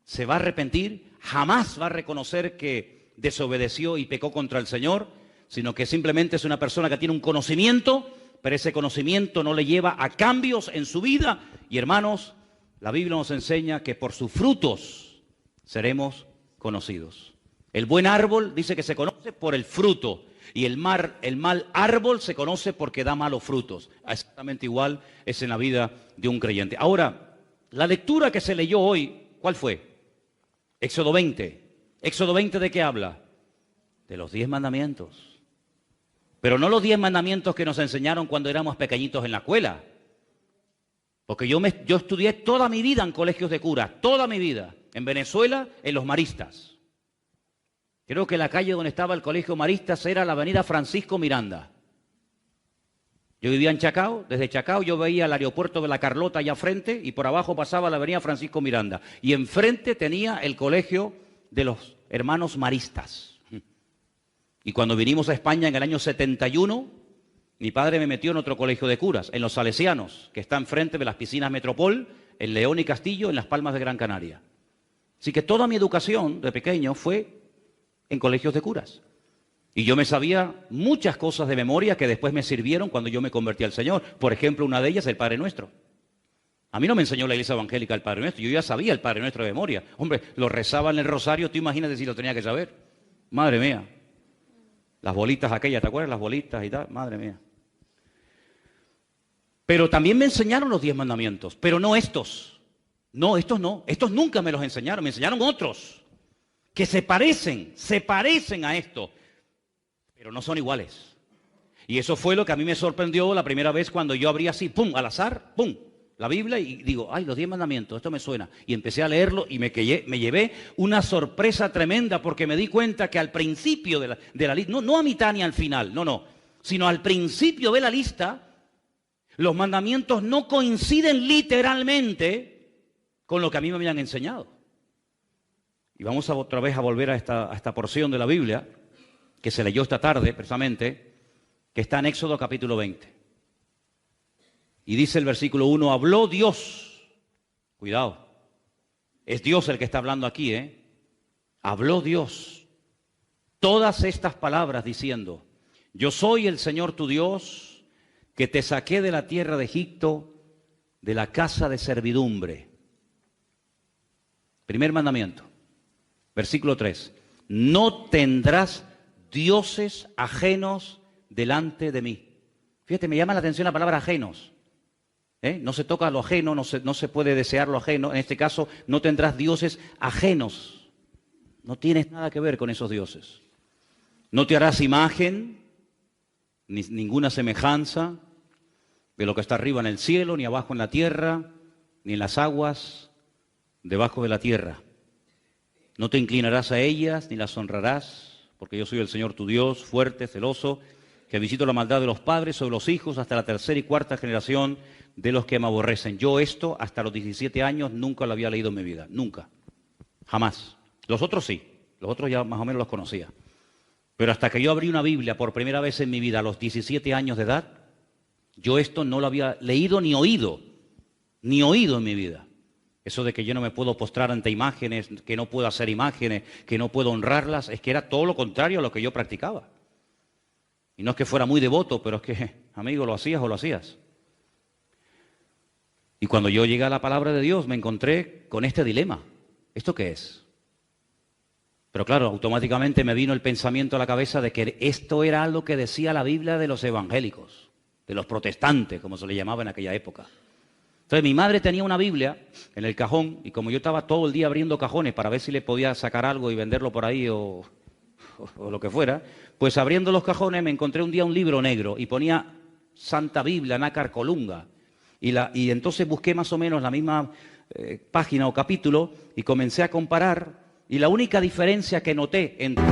se va a arrepentir, jamás va a reconocer que desobedeció y pecó contra el Señor, sino que simplemente es una persona que tiene un conocimiento, pero ese conocimiento no le lleva a cambios en su vida. Y hermanos, la Biblia nos enseña que por sus frutos seremos conocidos. El buen árbol dice que se conoce por el fruto, y el mal árbol se conoce porque da malos frutos. Exactamente igual es en la vida de un creyente. Ahora, la lectura que se leyó hoy, ¿cuál fue? Éxodo 20. ¿Éxodo 20 de qué habla? De los 10 mandamientos. Pero no los 10 mandamientos que nos enseñaron cuando éramos pequeñitos en la escuela. Porque yo estudié toda mi vida en colegios de curas, toda mi vida. En Venezuela, en los maristas. Creo que la calle donde estaba el colegio maristas era la avenida Francisco Miranda. Yo vivía en Chacao, desde Chacao yo veía el aeropuerto de La Carlota allá frente y por abajo pasaba la avenida Francisco Miranda. Y enfrente tenía el colegio de los hermanos maristas. Y cuando vinimos a España en el año 71, mi padre me metió en otro colegio de curas, en los Salesianos, que está enfrente de las piscinas Metropol, en León y Castillo, en Las Palmas de Gran Canaria. Así que toda mi educación de pequeño fue en colegios de curas. Y yo me sabía muchas cosas de memoria que después me sirvieron cuando yo me convertí al Señor. Por ejemplo, una de ellas, el Padre Nuestro. A mí no me enseñó la Iglesia Evangélica el Padre Nuestro, yo ya sabía el Padre Nuestro de memoria. Hombre, lo rezaba en el rosario, tú imagínate si lo tenía que saber. Madre mía. Las bolitas aquellas, ¿te acuerdas? Las bolitas y tal, madre mía. Pero también me enseñaron los 10 mandamientos, pero no estos. No, estos no. Estos nunca me los enseñaron, me enseñaron otros. Que se parecen a esto, pero no son iguales. Y eso fue lo que a mí me sorprendió la primera vez cuando yo abrí así, pum, al azar, pum, la Biblia y digo, ay, los 10 mandamientos, esto me suena. Y empecé a leerlo y me llevé una sorpresa tremenda porque me di cuenta que al principio de la lista, no a mitad ni al final, no, sino al principio de la lista, los mandamientos no coinciden literalmente con lo que a mí me habían enseñado. Y vamos otra vez a volver a esta porción de la Biblia, que se leyó esta tarde precisamente, que está en Éxodo capítulo 20. Y dice el versículo 1, habló Dios, cuidado, es Dios el que está hablando aquí, habló Dios todas estas palabras diciendo, yo soy el Señor tu Dios, que te saqué de la tierra de Egipto, de la casa de servidumbre. Primer mandamiento, versículo 3, no tendrás dioses ajenos delante de mí. Fíjate, me llama la atención la palabra ajenos. No se toca lo ajeno, no se puede desear lo ajeno. En este caso, no tendrás dioses ajenos. No tienes nada que ver con esos dioses. No te harás imagen, ni ninguna semejanza de lo que está arriba en el cielo, ni abajo en la tierra, ni en las aguas debajo de la tierra. No te inclinarás a ellas, ni las honrarás, porque yo soy el Señor tu Dios, fuerte, celoso, que visito la maldad de los padres sobre los hijos hasta la tercera y cuarta generación de los que me aborrecen. Yo esto, hasta los 17 años, nunca lo había leído en mi vida. Nunca. Jamás. Los otros sí. Los otros ya más o menos los conocía. Pero hasta que yo abrí una Biblia por primera vez en mi vida a los 17 años de edad, yo esto no lo había leído ni oído en mi vida. Eso de que yo no me puedo postrar ante imágenes, que no puedo hacer imágenes, que no puedo honrarlas, es que era todo lo contrario a lo que yo practicaba. Y no es que fuera muy devoto, pero es que, amigo, lo hacías o lo hacías. Y cuando yo llegué a la palabra de Dios me encontré con este dilema. ¿Esto qué es? Pero claro, automáticamente me vino el pensamiento a la cabeza de que esto era algo que decía la Biblia de los evangélicos, de los protestantes, como se le llamaba en aquella época. Entonces mi madre tenía una Biblia en el cajón y como yo estaba todo el día abriendo cajones para ver si le podía sacar algo y venderlo por ahí o lo que fuera, pues abriendo los cajones me encontré un día un libro negro y ponía Santa Biblia, Nácar Colunga. Y entonces busqué más o menos la misma página o capítulo y comencé a comparar y la única diferencia que noté entre...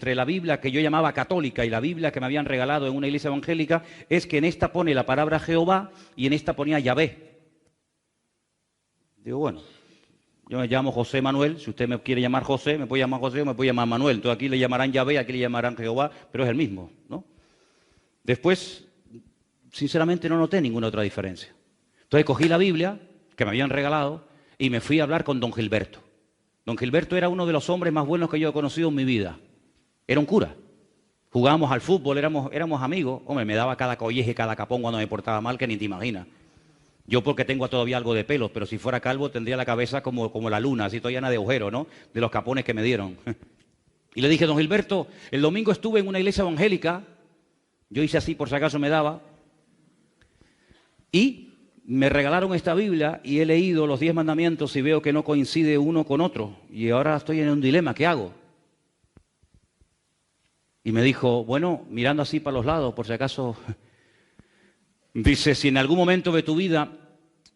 entre la Biblia que yo llamaba católica y la Biblia que me habían regalado en una iglesia evangélica es que en esta pone la palabra Jehová y en esta ponía Yahvé. Digo, bueno, yo me llamo José Manuel, si usted me quiere llamar José, me puede llamar José o me puede llamar Manuel. Entonces aquí le llamarán Yahvé, aquí le llamarán Jehová, pero es el mismo, ¿no? Después, sinceramente no noté ninguna otra diferencia. Entonces cogí la Biblia que me habían regalado y me fui a hablar con don Gilberto. Don Gilberto era uno de los hombres más buenos que yo he conocido en mi vida. Era un cura. Jugábamos al fútbol, éramos amigos. Hombre, me daba cada colleje, cada capón cuando me portaba mal, que ni te imaginas. Yo porque tengo todavía algo de pelos, pero si fuera calvo tendría la cabeza como la luna, así toda llena de agujeros, ¿no? De los capones que me dieron. Y le dije, don Gilberto, el domingo estuve en una iglesia evangélica, yo hice así por si acaso me daba, y me regalaron esta Biblia y he leído los 10 mandamientos y veo que no coincide uno con otro. Y ahora estoy en un dilema, ¿qué hago? Y me dijo, bueno, mirando así para los lados, por si acaso, dice, si en algún momento de tu vida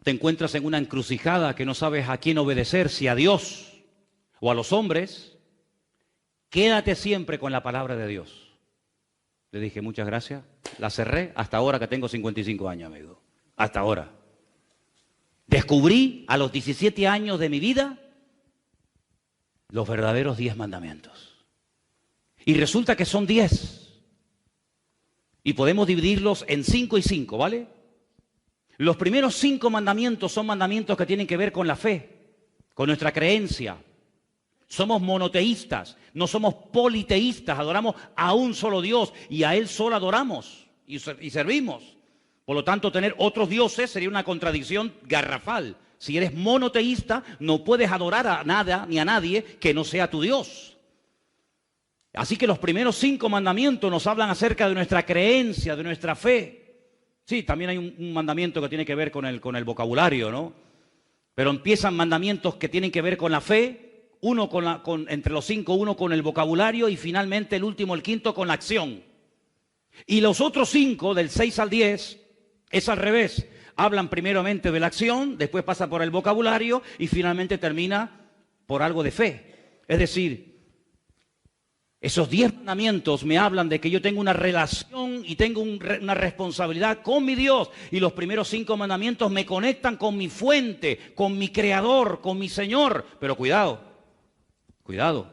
te encuentras en una encrucijada que no sabes a quién obedecer, si a Dios o a los hombres, quédate siempre con la palabra de Dios. Le dije, muchas gracias. La cerré hasta ahora que tengo 55 años, amigo. Hasta ahora. Descubrí a los 17 años de mi vida los verdaderos 10 mandamientos. Y resulta que son 10. Y podemos dividirlos en 5 y 5, ¿vale? Los primeros 5 mandamientos son mandamientos que tienen que ver con la fe, con nuestra creencia. Somos monoteístas, no somos politeístas, adoramos a un solo Dios y a Él solo adoramos y servimos. Por lo tanto, tener otros dioses sería una contradicción garrafal. Si eres monoteísta, no puedes adorar a nada ni a nadie que no sea tu Dios. Así que los primeros 5 mandamientos nos hablan acerca de nuestra creencia, de nuestra fe. Sí, también hay un mandamiento que tiene que ver con el vocabulario, ¿no? Pero empiezan mandamientos que tienen que ver con la fe, uno entre los 5, uno con el vocabulario y finalmente el último, el quinto, con la acción. Y los otros 5, del 6 al 10, es al revés. Hablan primeramente de la acción, después pasa por el vocabulario y finalmente termina por algo de fe. Es decir, esos 10 mandamientos me hablan de que yo tengo una relación y tengo una responsabilidad con mi Dios. Y los primeros 5 mandamientos me conectan con mi fuente, con mi creador, con mi Señor. Pero cuidado, cuidado.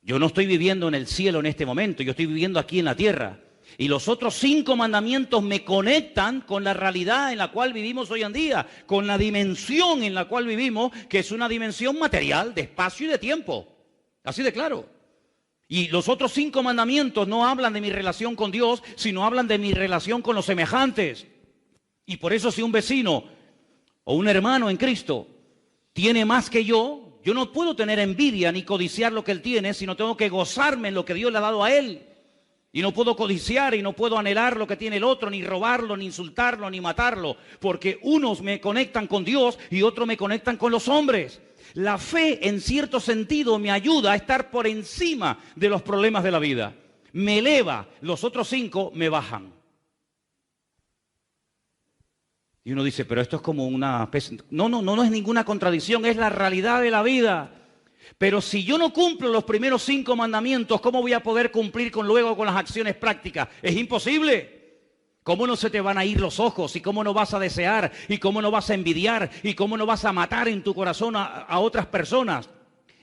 Yo no estoy viviendo en el cielo en este momento, yo estoy viviendo aquí en la tierra. Y los otros 5 mandamientos me conectan con la realidad en la cual vivimos hoy en día, con la dimensión en la cual vivimos, que es una dimensión material de espacio y de tiempo. Así de claro. Y los otros 5 mandamientos no hablan de mi relación con Dios, sino hablan de mi relación con los semejantes. Y por eso si un vecino o un hermano en Cristo tiene más que yo no puedo tener envidia ni codiciar lo que él tiene, sino tengo que gozarme en lo que Dios le ha dado a él. Y no puedo codiciar y no puedo anhelar lo que tiene el otro, ni robarlo, ni insultarlo, ni matarlo, porque unos me conectan con Dios y otros me conectan con los hombres. La fe, en cierto sentido, me ayuda a estar por encima de los problemas de la vida. Me eleva, los otros 5 me bajan. Y uno dice, pero esto es como una... No es ninguna contradicción, es la realidad de la vida. Pero si yo no cumplo los primeros 5 mandamientos, ¿cómo voy a poder cumplir luego con las acciones prácticas? Es imposible. ¿Cómo no se te van a ir los ojos? ¿Y cómo no vas a desear? ¿Y cómo no vas a envidiar? ¿Y cómo no vas a matar en tu corazón a otras personas?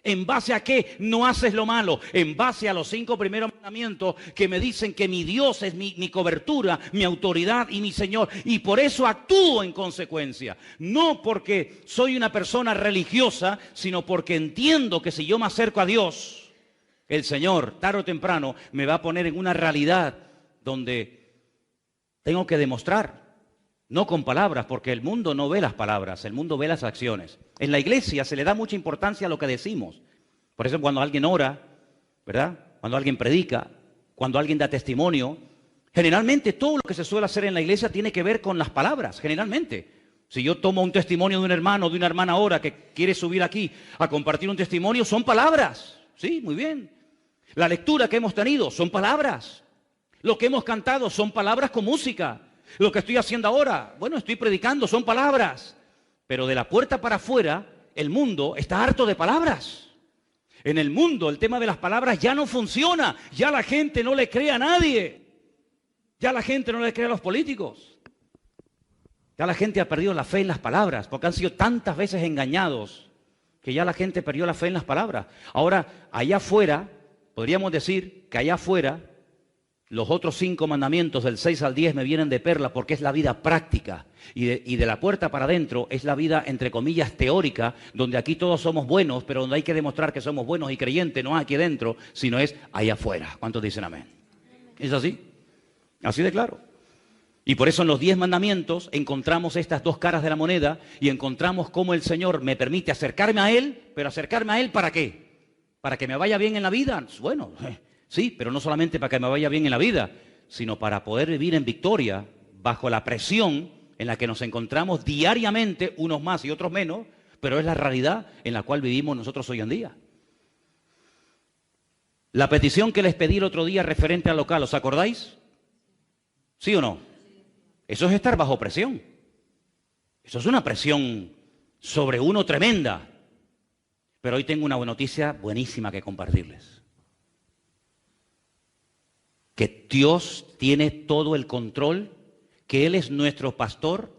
¿En base a qué no haces lo malo? En base a los 5 primeros mandamientos que me dicen que mi Dios es mi cobertura, mi autoridad y mi Señor. Y por eso actúo en consecuencia. No porque soy una persona religiosa, sino porque entiendo que si yo me acerco a Dios, el Señor, tarde o temprano, me va a poner en una realidad donde tengo que demostrar. No con palabras, porque el mundo no ve las palabras, el mundo ve las acciones. En la iglesia se le da mucha importancia a lo que decimos. Por eso cuando alguien ora, ¿verdad? Cuando alguien predica, cuando alguien da testimonio, generalmente todo lo que se suele hacer en la iglesia tiene que ver con las palabras, generalmente. Si yo tomo un testimonio de un hermano o de una hermana ahora que quiere subir aquí a compartir un testimonio, son palabras. Sí, muy bien. La lectura que hemos tenido son palabras. Lo que hemos cantado son palabras con música. Lo que estoy haciendo ahora, bueno, estoy predicando, son palabras. Pero de la puerta para afuera, el mundo está harto de palabras. En el mundo el tema de las palabras ya no funciona. Ya la gente no le cree a nadie. Ya la gente no le cree a los políticos. Ya la gente ha perdido la fe en las palabras, porque han sido tantas veces engañados que ya la gente perdió la fe en las palabras. Ahora, allá afuera, podríamos decir que allá afuera, los otros 5 mandamientos del 6 al 10 me vienen de perla porque es la vida práctica. Y de la puerta para adentro es la vida, entre comillas, teórica, donde aquí todos somos buenos, pero donde hay que demostrar que somos buenos y creyentes, no aquí adentro, sino es allá afuera. ¿Cuántos dicen amén? ¿Es así? Así de claro. Y por eso en los 10 mandamientos encontramos estas 2 caras de la moneda y encontramos cómo el Señor me permite acercarme a Él, pero acercarme a Él ¿para qué? ¿Para que me vaya bien en la vida? Bueno, sí, pero no solamente para que me vaya bien en la vida, sino para poder vivir en victoria bajo la presión en la que nos encontramos diariamente, unos más y otros menos, pero es la realidad en la cual vivimos nosotros hoy en día. La petición que les pedí el otro día referente al local, ¿os acordáis? ¿Sí o no? Eso es estar bajo presión. Eso es una presión sobre uno tremenda. Pero hoy tengo una noticia buenísima que compartirles. Que Dios tiene todo el control, que Él es nuestro pastor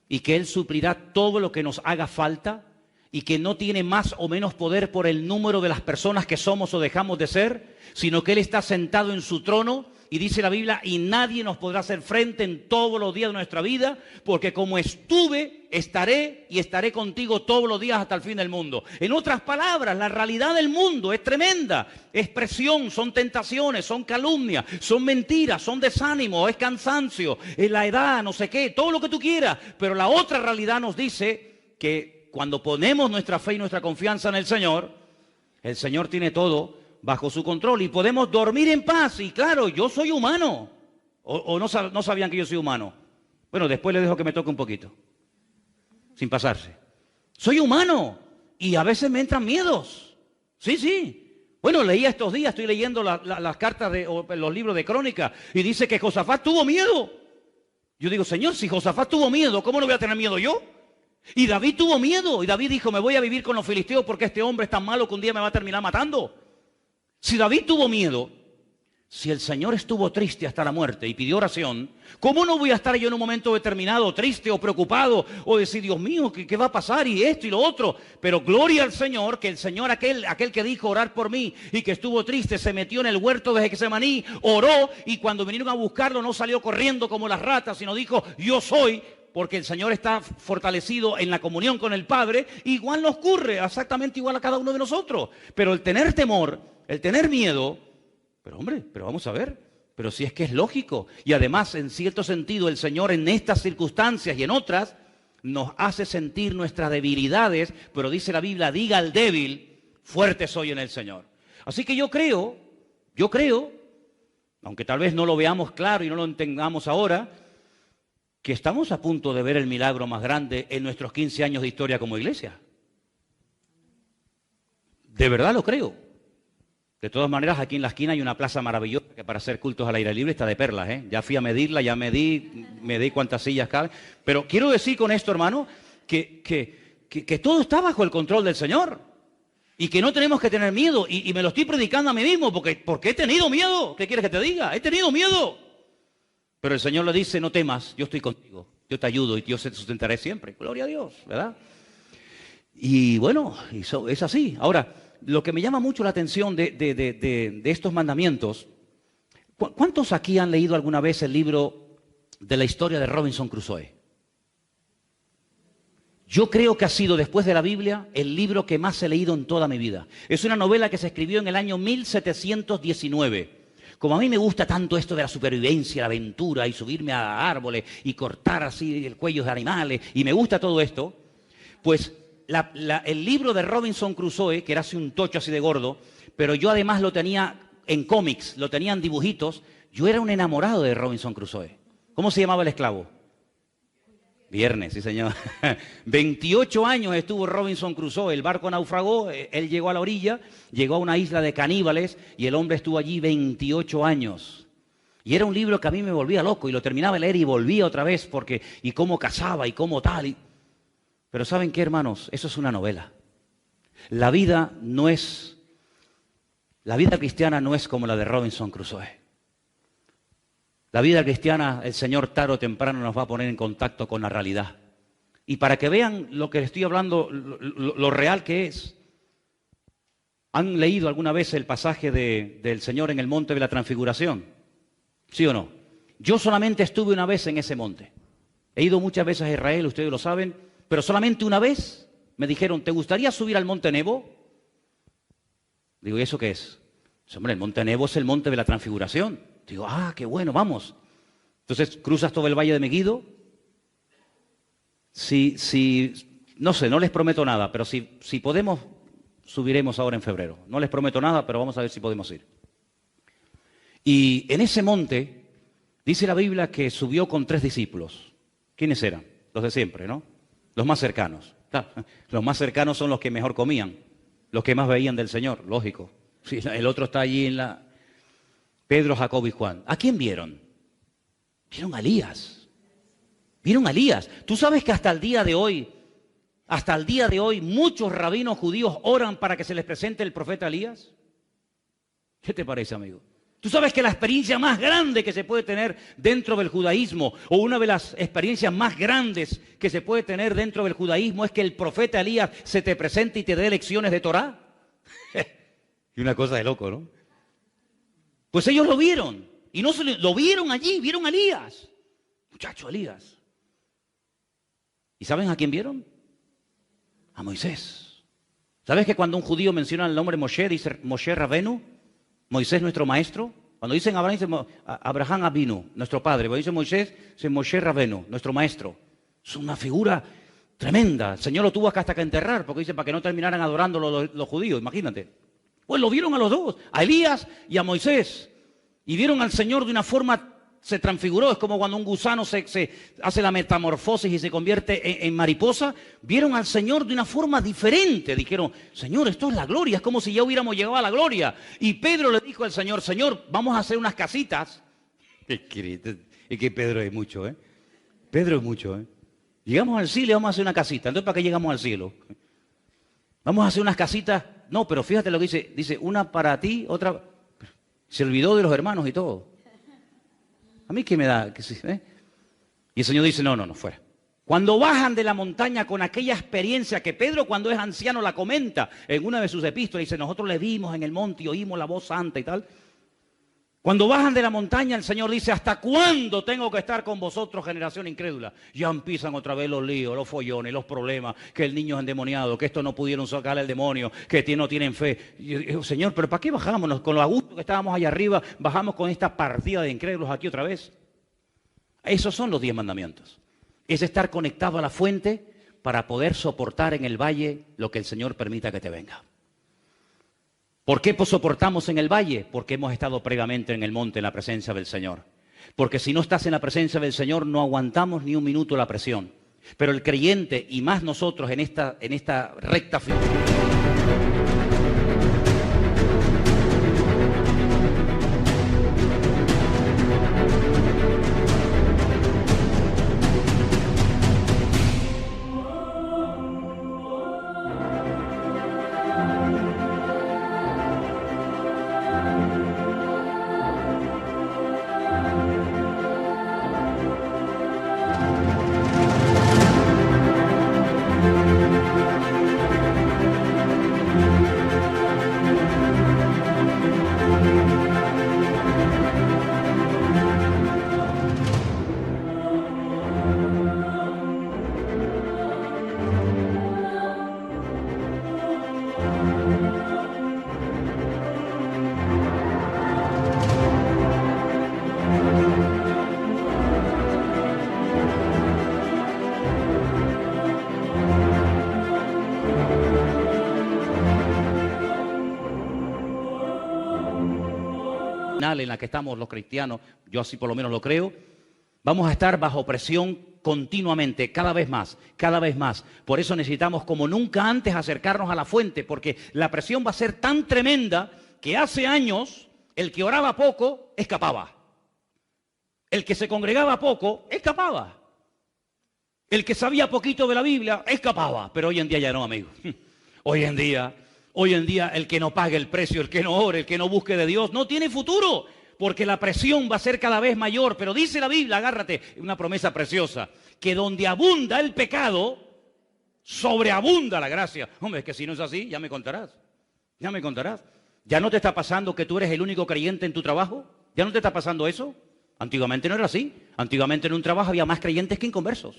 y que Él suplirá todo lo que nos haga falta y que no tiene más o menos poder por el número de las personas que somos o dejamos de ser, sino que Él está sentado en su trono. Y dice la Biblia, y nadie nos podrá hacer frente en todos los días de nuestra vida, porque como estuve, estaré y estaré contigo todos los días hasta el fin del mundo. En otras palabras, la realidad del mundo es tremenda. Es presión, son tentaciones, son calumnias, son mentiras, son desánimo, es cansancio, es la edad, no sé qué, todo lo que tú quieras. Pero la otra realidad nos dice que cuando ponemos nuestra fe y nuestra confianza en el Señor tiene todo bajo su control y podemos dormir en paz. Y claro, yo soy humano. ¿O no sabían que yo soy humano? Bueno, después les dejo que me toque un poquito, sin pasarse. Soy humano y a veces me entran miedos. Sí. Bueno, leía estos días, estoy leyendo las cartas o los libros de crónica y dice que Josafat tuvo miedo. Yo digo, Señor, si Josafat tuvo miedo, ¿cómo no voy a tener miedo yo? Y David tuvo miedo y David dijo, me voy a vivir con los filisteos porque este hombre es tan malo que un día me va a terminar matando. Si David tuvo miedo, si el Señor estuvo triste hasta la muerte y pidió oración, ¿cómo no voy a estar yo en un momento determinado triste o preocupado o decir, Dios mío, ¿qué va a pasar? Y esto y lo otro. Pero gloria al Señor, que el Señor, aquel que dijo orar por mí y que estuvo triste, se metió en el huerto de Getsemaní, oró y cuando vinieron a buscarlo no salió corriendo como las ratas, sino dijo, yo soy. Porque el Señor está fortalecido en la comunión con el Padre, igual nos ocurre, exactamente igual a cada uno de nosotros. Pero el tener temor, el tener miedo, pero vamos a ver, pero si es que es lógico. Y además, en cierto sentido, el Señor en estas circunstancias y en otras, nos hace sentir nuestras debilidades, pero dice la Biblia, diga al débil, fuerte soy en el Señor. Así que yo creo, aunque tal vez no lo veamos claro y no lo entendamos ahora, que estamos a punto de ver el milagro más grande en nuestros 15 años de historia como iglesia. De verdad lo creo. De todas maneras, aquí en la esquina hay una plaza maravillosa que para hacer cultos al aire libre está de perlas, ¿eh? Ya fui a medirla, ya medí cuántas sillas caben. Pero quiero decir con esto, hermano, que todo está bajo el control del Señor. Y que no tenemos que tener miedo. Y me lo estoy predicando a mí mismo porque he tenido miedo. ¿Qué quieres que te diga? He tenido miedo. Pero el Señor le dice, no temas, yo estoy contigo, yo te ayudo y yo te sustentaré siempre. Gloria a Dios, ¿verdad? Y bueno, es así. Ahora, lo que me llama mucho la atención de estos mandamientos, ¿cuántos aquí han leído alguna vez el libro de la historia de Robinson Crusoe? Yo creo que ha sido, después de la Biblia, el libro que más he leído en toda mi vida. Es una novela que se escribió en el año 1719. Como a mí me gusta tanto esto de la supervivencia, la aventura y subirme a árboles y cortar así el cuello de animales, y me gusta todo esto, pues el libro de Robinson Crusoe, que era así un tocho así de gordo, pero yo además lo tenía en cómics, lo tenía en dibujitos, yo era un enamorado de Robinson Crusoe. ¿Cómo se llamaba el esclavo? Viernes, sí señor. 28 años estuvo Robinson Crusoe, el barco naufragó, él llegó a la orilla, llegó a una isla de caníbales y el hombre estuvo allí 28 años. Y era un libro que a mí me volvía loco y lo terminaba de leer y volvía otra vez y cómo cazaba y cómo tal. Pero ¿saben qué, hermanos? Eso es una novela. La vida no es La vida cristiana no es como la de Robinson Crusoe. La vida cristiana, el Señor tarde o temprano nos va a poner en contacto con la realidad. Y para que vean lo que les estoy hablando, lo real que es, ¿han leído alguna vez el pasaje del Señor en el monte de la transfiguración? ¿Sí o no? Yo solamente estuve una vez en ese monte. He ido muchas veces a Israel, ustedes lo saben, pero solamente una vez me dijeron, ¿te gustaría subir al monte Nebo? Digo, ¿y eso qué es? Dice, hombre, el monte Nebo es el monte de la transfiguración. Digo, qué bueno, vamos. Entonces cruzas todo el valle de Meguido. No sé, no les prometo nada, pero si podemos, subiremos ahora en febrero. No les prometo nada, pero vamos a ver si podemos ir. Y en ese monte, dice la Biblia que subió con 3 discípulos. ¿Quiénes eran? Los de siempre, ¿no? Los más cercanos. Claro, los más cercanos son los que mejor comían, los que más veían del Señor, lógico. Sí, el otro está allí en la... Pedro, Jacobo y Juan. ¿A quién vieron? Vieron a Elías. Vieron a Elías. Tú sabes que hasta el día de hoy, muchos rabinos judíos oran para que se les presente el profeta Elías. ¿Qué te parece, amigo? Tú sabes que la experiencia más grande que se puede tener dentro del judaísmo, o una de las experiencias más grandes que se puede tener dentro del judaísmo, es que el profeta Elías se te presente y te dé lecciones de Torá. Y una cosa de loco, ¿no? Pues ellos lo vieron, y no lo vieron allí, vieron a Elías. Muchacho, Elías. ¿Y saben a quién vieron? A Moisés. ¿Sabes que cuando un judío menciona el nombre Moshe, dice Moshe Rabenu? Moisés, nuestro maestro. Cuando dicen Abraham, dice Abraham Avinu, nuestro padre. Cuando dice Moisés, dice Moshe Rabenu, nuestro maestro. Es una figura tremenda. El Señor lo tuvo acá hasta que enterrar, porque dice para que no terminaran adorándolo los judíos, imagínate. Pues lo vieron a los dos, a Elías y a Moisés. Y vieron al Señor de una forma, se transfiguró. Es como cuando un gusano se hace la metamorfosis y se convierte en mariposa. Vieron al Señor de una forma diferente. Dijeron, Señor, esto es la gloria. Es como si ya hubiéramos llegado a la gloria. Y Pedro le dijo al Señor, Señor, vamos a hacer unas casitas. Es que Pedro es mucho, ¿eh? Pedro es mucho, ¿eh? Llegamos al cielo y vamos a hacer una casita. Entonces, ¿para qué llegamos al cielo? Vamos a hacer unas casitas. No, pero fíjate lo que dice. Dice, una para ti, otra... Se olvidó de los hermanos y todo. ¿A mí qué me da? Y el Señor dice, no, fuera. Cuando bajan de la montaña con aquella experiencia que Pedro cuando es anciano la comenta en una de sus epístolas, dice, nosotros le vimos en el monte y oímos la voz santa y tal. Cuando bajan de la montaña el Señor dice, ¿hasta cuándo tengo que estar con vosotros, generación incrédula? Ya empiezan otra vez los líos, los follones, los problemas, que el niño es endemoniado, que esto no pudieron sacar al demonio, que no tienen fe. Y yo digo, Señor, ¿pero para qué bajamos? Con lo a gusto que estábamos allá arriba, bajamos con esta partida de incrédulos aquí otra vez. Esos son los 10 mandamientos. Es estar conectado a la fuente para poder soportar en el valle lo que el Señor permita que te venga. ¿Por qué soportamos en el valle? Porque hemos estado previamente en el monte en la presencia del Señor. Porque si no estás en la presencia del Señor no aguantamos ni un minuto la presión. Pero el creyente y más nosotros en esta recta final. En la que estamos los cristianos, yo así por lo menos lo creo, vamos a estar bajo presión continuamente, cada vez más, cada vez más. Por eso necesitamos como nunca antes acercarnos a la fuente, porque la presión va a ser tan tremenda que hace años el que oraba poco escapaba. El que se congregaba poco escapaba. El que sabía poquito de la Biblia escapaba. Pero hoy en día ya no, amigo. Hoy en día Hoy en día el que no pague el precio, el que no ore, el que no busque de Dios, no tiene futuro, porque la presión va a ser cada vez mayor. Pero dice la Biblia, agárrate, una promesa preciosa, que donde abunda el pecado, sobreabunda la gracia. Hombre, es que si no es así, ya me contarás. Ya me contarás. ¿Ya no te está pasando que tú eres el único creyente en tu trabajo? ¿Ya no te está pasando eso? Antiguamente no era así. Antiguamente en un trabajo había más creyentes que inconversos.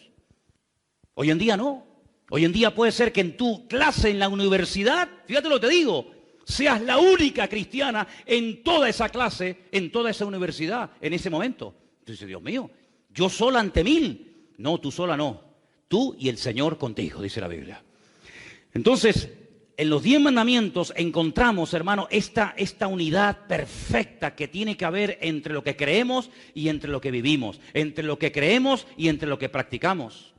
Hoy en día no. Hoy en día puede ser que en tu clase en la universidad, fíjate lo que te digo, seas la única cristiana en toda esa clase, en toda esa universidad, en ese momento. Entonces, Dios mío, yo sola ante 1000. No, tú sola no. Tú y el Señor contigo, dice la Biblia. Entonces, en los 10 mandamientos encontramos, hermano, esta unidad perfecta que tiene que haber entre lo que creemos y entre lo que vivimos, entre lo que creemos y entre lo que practicamos.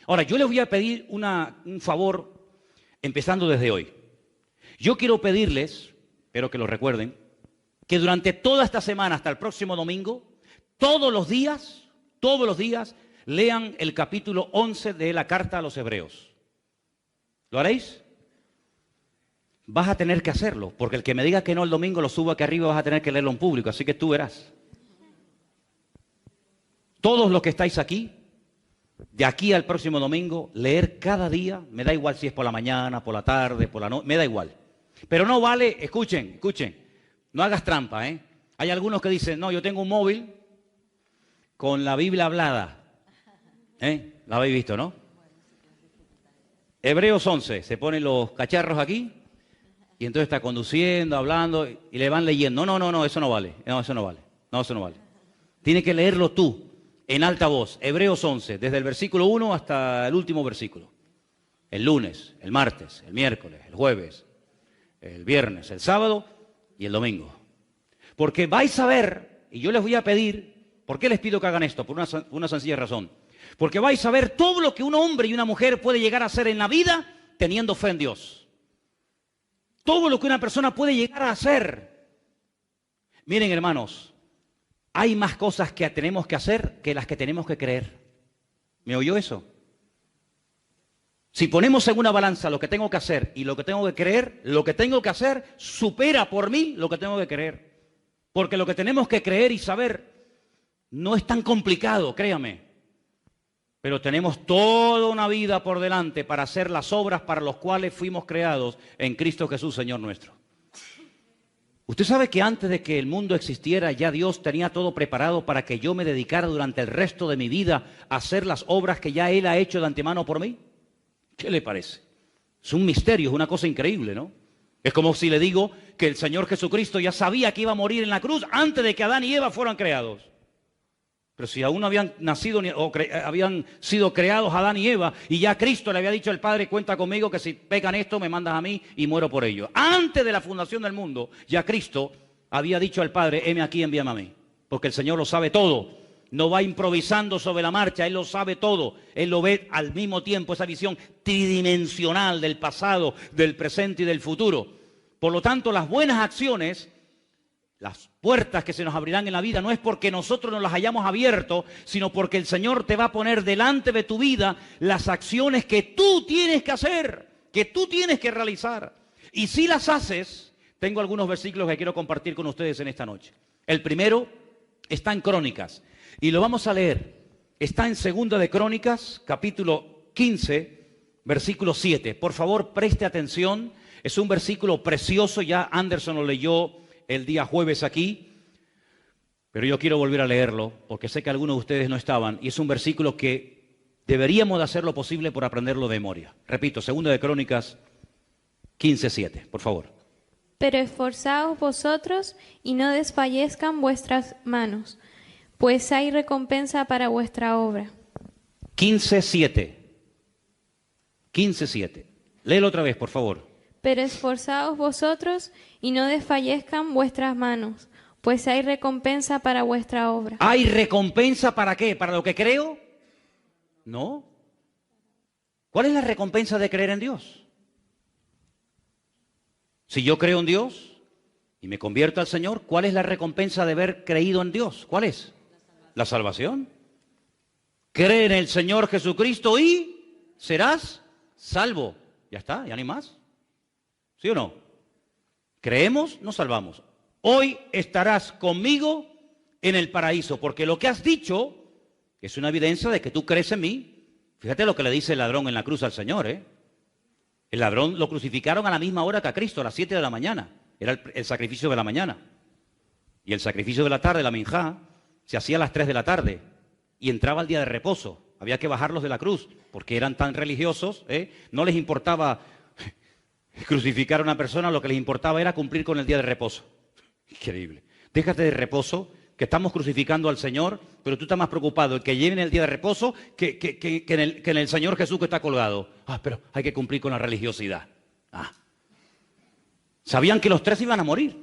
Ahora, yo les voy a pedir un favor, empezando desde hoy. Yo quiero pedirles, espero que lo recuerden, que durante toda esta semana hasta el próximo domingo, todos los días, lean el capítulo 11 de la Carta a los Hebreos. ¿Lo haréis? Vas a tener que hacerlo, porque el que me diga que no el domingo lo subo aquí arriba, vas a tener que leerlo en público, así que tú verás. Todos los que estáis aquí, de aquí al próximo domingo, leer cada día, me da igual si es por la mañana, por la tarde, por la noche, me da igual. Pero no vale, escuchen, no hagas trampa, ¿eh? Hay algunos que dicen, no, yo tengo un móvil con la Biblia hablada. La habéis visto, ¿no? Hebreos 11, se ponen los cacharros aquí y entonces está conduciendo, hablando y le van leyendo. No, eso no vale. No, eso no vale. Tienes que leerlo tú, en alta voz. Hebreos 11, desde el versículo 1 hasta el último versículo. El lunes, el martes, el miércoles, el jueves, el viernes, el sábado y el domingo. Porque vais a ver, y yo les voy a pedir, ¿por qué les pido que hagan esto? Por una sencilla razón. Porque vais a ver todo lo que un hombre y una mujer puede llegar a hacer en la vida teniendo fe en Dios. Todo lo que una persona puede llegar a hacer. Miren, hermanos, hay más cosas que tenemos que hacer que las que tenemos que creer. ¿Me oyó eso? Si ponemos en una balanza lo que tengo que hacer y lo que tengo que creer, lo que tengo que hacer supera por mí lo que tengo que creer. Porque lo que tenemos que creer y saber no es tan complicado, créame. Pero tenemos toda una vida por delante para hacer las obras para las cuales fuimos creados en Cristo Jesús, Señor nuestro. Usted sabe que antes de que el mundo existiera, ya Dios tenía todo preparado para que yo me dedicara durante el resto de mi vida a hacer las obras que ya Él ha hecho de antemano por mí. ¿Qué le parece? Es un misterio, es una cosa increíble, ¿no? Es como si le digo que el Señor Jesucristo ya sabía que iba a morir en la cruz antes de que Adán y Eva fueran creados. Pero si aún no habían nacido o habían sido creados Adán y Eva, y ya Cristo le había dicho al Padre, cuenta conmigo que si pecan esto me mandas a mí y muero por ello. Antes de la fundación del mundo, ya Cristo había dicho al Padre, heme aquí, envíame a mí. Porque el Señor lo sabe todo. No va improvisando sobre la marcha, Él lo sabe todo. Él lo ve al mismo tiempo, esa visión tridimensional del pasado, del presente y del futuro. Por lo tanto, las buenas acciones, las puertas que se nos abrirán en la vida, no es porque nosotros nos las hayamos abierto, sino porque el Señor te va a poner delante de tu vida las acciones que tú tienes que hacer, que tú tienes que realizar. Y si las haces, tengo algunos versículos que quiero compartir con ustedes en esta noche. El primero está en Crónicas y lo vamos a leer. Está en Segunda de Crónicas, capítulo 15, versículo 7. Por favor, preste atención. Es un versículo precioso, ya Anderson lo leyó el día jueves aquí, pero yo quiero volver a leerlo porque sé que algunos de ustedes no estaban y es un versículo que deberíamos de hacer lo posible por aprenderlo de memoria. Repito, Segunda de Crónicas 15:7, por favor. Pero esforzaos vosotros y no desfallezcan vuestras manos, pues hay recompensa para vuestra obra. 15:7. 15:7. Léelo otra vez, por favor. Pero esforzaos vosotros y no desfallezcan vuestras manos, pues hay recompensa para vuestra obra. ¿Hay recompensa para qué? ¿Para lo que creo? No. ¿Cuál es la recompensa de creer en Dios? Si yo creo en Dios y me convierto al Señor, ¿cuál es la recompensa de haber creído en Dios? ¿Cuál es? La salvación. Cree en el Señor Jesucristo y serás salvo. Ya está, ya ni más. ¿Sí o no? Creemos, nos salvamos. Hoy estarás conmigo en el paraíso, porque lo que has dicho es una evidencia de que tú crees en mí. Fíjate lo que le dice el ladrón en la cruz al Señor, ¿eh? El ladrón lo crucificaron a la misma hora que a Cristo, a las 7 de la mañana. Era el sacrificio de la mañana. Y el sacrificio de la tarde, la minjá, se hacía a las 3 de la tarde. Y entraba el día de reposo. Había que bajarlos de la cruz, porque eran tan religiosos, ¿eh? No les importaba crucificar a una persona, lo que les importaba era cumplir con el día de reposo. Increíble. Déjate de reposo, que estamos crucificando al Señor, pero tú estás más preocupado en que lleven el día de reposo que en el Señor Jesús que está colgado. Pero hay que cumplir con la religiosidad. Sabían que los tres iban a morir.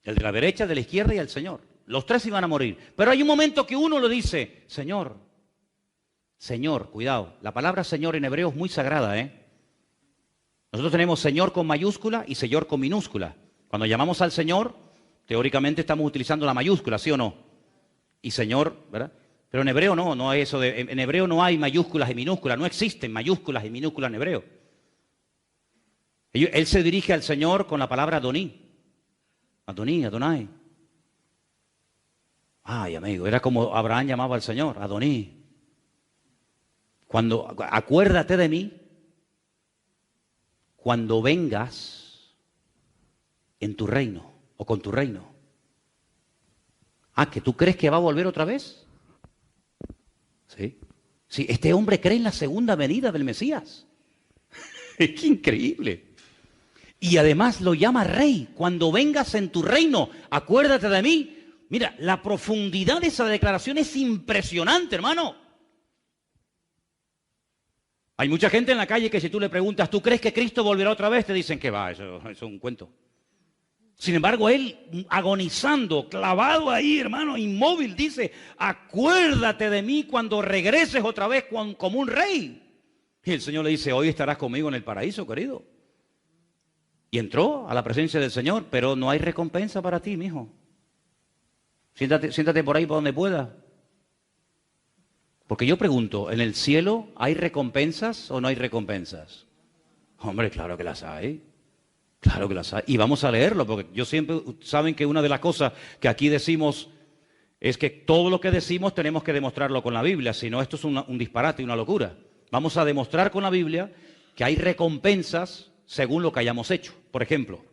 El de la derecha, el de la izquierda y el Señor. Los tres iban a morir. Pero hay un momento que uno le dice, Señor, Señor, cuidado. La palabra Señor en hebreo es muy sagrada, ¿eh? Nosotros tenemos Señor con mayúscula y Señor con minúscula. Cuando llamamos al Señor, teóricamente estamos utilizando la mayúscula, ¿sí o no? Y Señor, ¿verdad? Pero en hebreo no hay eso en hebreo no hay mayúsculas y minúsculas, no existen mayúsculas y minúsculas en hebreo. Él se dirige al Señor con la palabra Adoní. Adoní, Adonai. Ay, amigo, era como Abraham llamaba al Señor, Adoní. Acuérdate de mí cuando vengas en tu reino o con tu reino. ¿Que tú crees que va a volver otra vez? Sí. Sí, este hombre cree en la segunda venida del Mesías. Es que increíble. Y además lo llama rey. Cuando vengas en tu reino, acuérdate de mí. Mira, la profundidad de esa declaración es impresionante, hermano. Hay mucha gente en la calle que si tú le preguntas, ¿tú crees que Cristo volverá otra vez? Te dicen que va, eso es un cuento. Sin embargo, él agonizando, clavado ahí, hermano, inmóvil, dice, acuérdate de mí cuando regreses otra vez como un rey. Y el Señor le dice, hoy estarás conmigo en el paraíso, querido. Y entró a la presencia del Señor, pero no hay recompensa para ti, mijo. Siéntate por ahí, por donde puedas. Porque yo pregunto, ¿en el cielo hay recompensas o no hay recompensas? Hombre, claro que las hay. Claro que las hay. Y vamos a leerlo, porque yo siempre, saben que una de las cosas que aquí decimos es que todo lo que decimos tenemos que demostrarlo con la Biblia, si no esto es un disparate, una locura. Vamos a demostrar con la Biblia que hay recompensas según lo que hayamos hecho. Por ejemplo,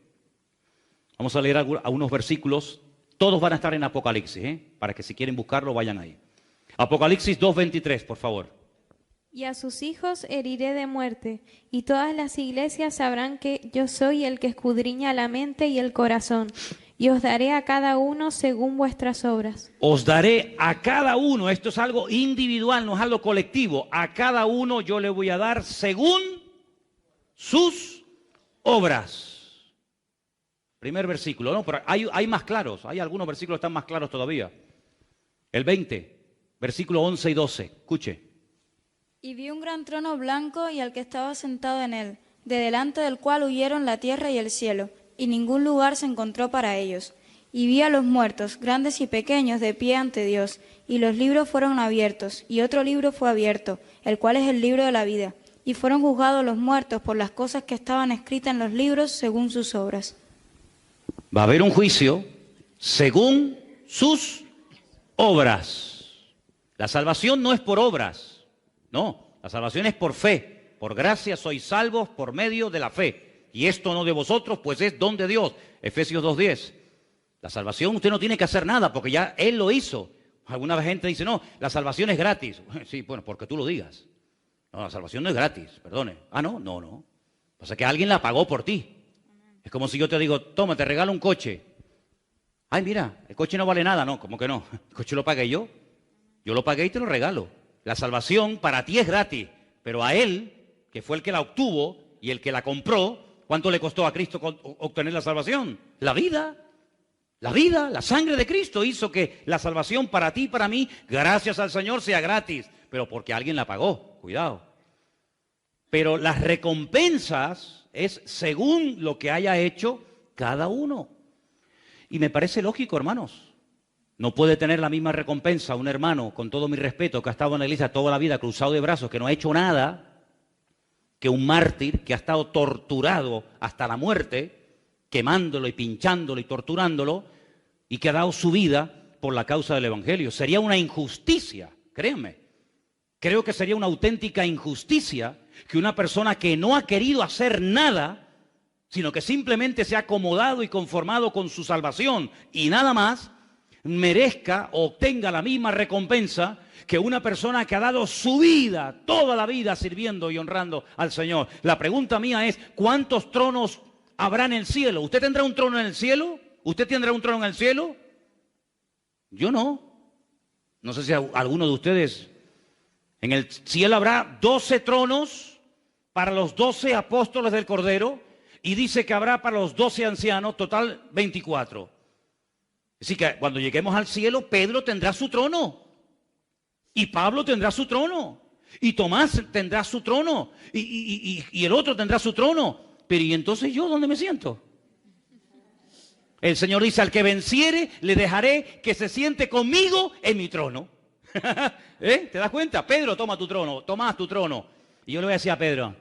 vamos a leer algunos versículos, todos van a estar en Apocalipsis, para que si quieren buscarlo vayan ahí. Apocalipsis 2:23, por favor. Y a sus hijos heriré de muerte, y todas las iglesias sabrán que yo soy el que escudriña la mente y el corazón, y os daré a cada uno según vuestras obras. Os daré a cada uno, esto es algo individual, no es algo colectivo, a cada uno yo le voy a dar según sus obras. Primer versículo, no, pero hay más claros, hay algunos versículos que están más claros todavía. El 20. Versículo 11 y 12, escuche. Y vi un gran trono blanco y al que estaba sentado en él, de delante del cual huyeron la tierra y el cielo, y ningún lugar se encontró para ellos. Y vi a los muertos, grandes y pequeños, de pie ante Dios, y los libros fueron abiertos, y otro libro fue abierto, el cual es el libro de la vida. Y fueron juzgados los muertos por las cosas que estaban escritas en los libros según sus obras. Va a haber un juicio según sus obras. La salvación no es por obras, no, la salvación es por fe. Por gracia sois salvos por medio de la fe. Y esto no de vosotros, pues es don de Dios. Efesios 2:10. La salvación usted no tiene que hacer nada porque ya Él lo hizo. Alguna gente dice, no, la salvación es gratis. Sí, bueno, porque tú lo digas. No, la salvación no es gratis, perdone. No. Pasa que alguien la pagó por ti. Es como si yo te digo, toma, te regalo un coche. Ay, mira, el coche no vale nada. No, ¿cómo que no? El coche lo pagué yo. Yo lo pagué y te lo regalo. La salvación para ti es gratis, pero a Él, que fue el que la obtuvo y el que la compró, ¿cuánto le costó a Cristo obtener la salvación? La vida, la sangre de Cristo hizo que la salvación para ti y para mí, gracias al Señor, sea gratis, pero porque alguien la pagó, cuidado. Pero las recompensas es según lo que haya hecho cada uno. Y me parece lógico, hermanos. No puede tener la misma recompensa un hermano, con todo mi respeto, que ha estado en la iglesia toda la vida cruzado de brazos, que no ha hecho nada, que un mártir que ha estado torturado hasta la muerte, quemándolo y pinchándolo y torturándolo, y que ha dado su vida por la causa del Evangelio. Sería una injusticia, créanme. Creo que sería una auténtica injusticia que una persona que no ha querido hacer nada, sino que simplemente se ha acomodado y conformado con su salvación y nada más, merezca o obtenga la misma recompensa que una persona que ha dado su vida, toda la vida sirviendo y honrando al Señor. La pregunta mía es, ¿cuántos tronos habrá en el cielo? ¿Usted tendrá un trono en el cielo? ¿Usted tendrá un trono en el cielo? Yo no. No sé si alguno de ustedes. En el cielo habrá 12 tronos para los 12 apóstoles del Cordero y dice que habrá para los 12 ancianos, total 24. Así que cuando lleguemos al cielo, Pedro tendrá su trono y Pablo tendrá su trono y Tomás tendrá su trono y el otro tendrá su trono. Pero ¿y entonces yo dónde me siento? El Señor dice, al que venciere, le dejaré que se siente conmigo en mi trono. ¿Te das cuenta? Pedro, toma tu trono, Tomás, tu trono. Y yo le voy a decir a Pedro,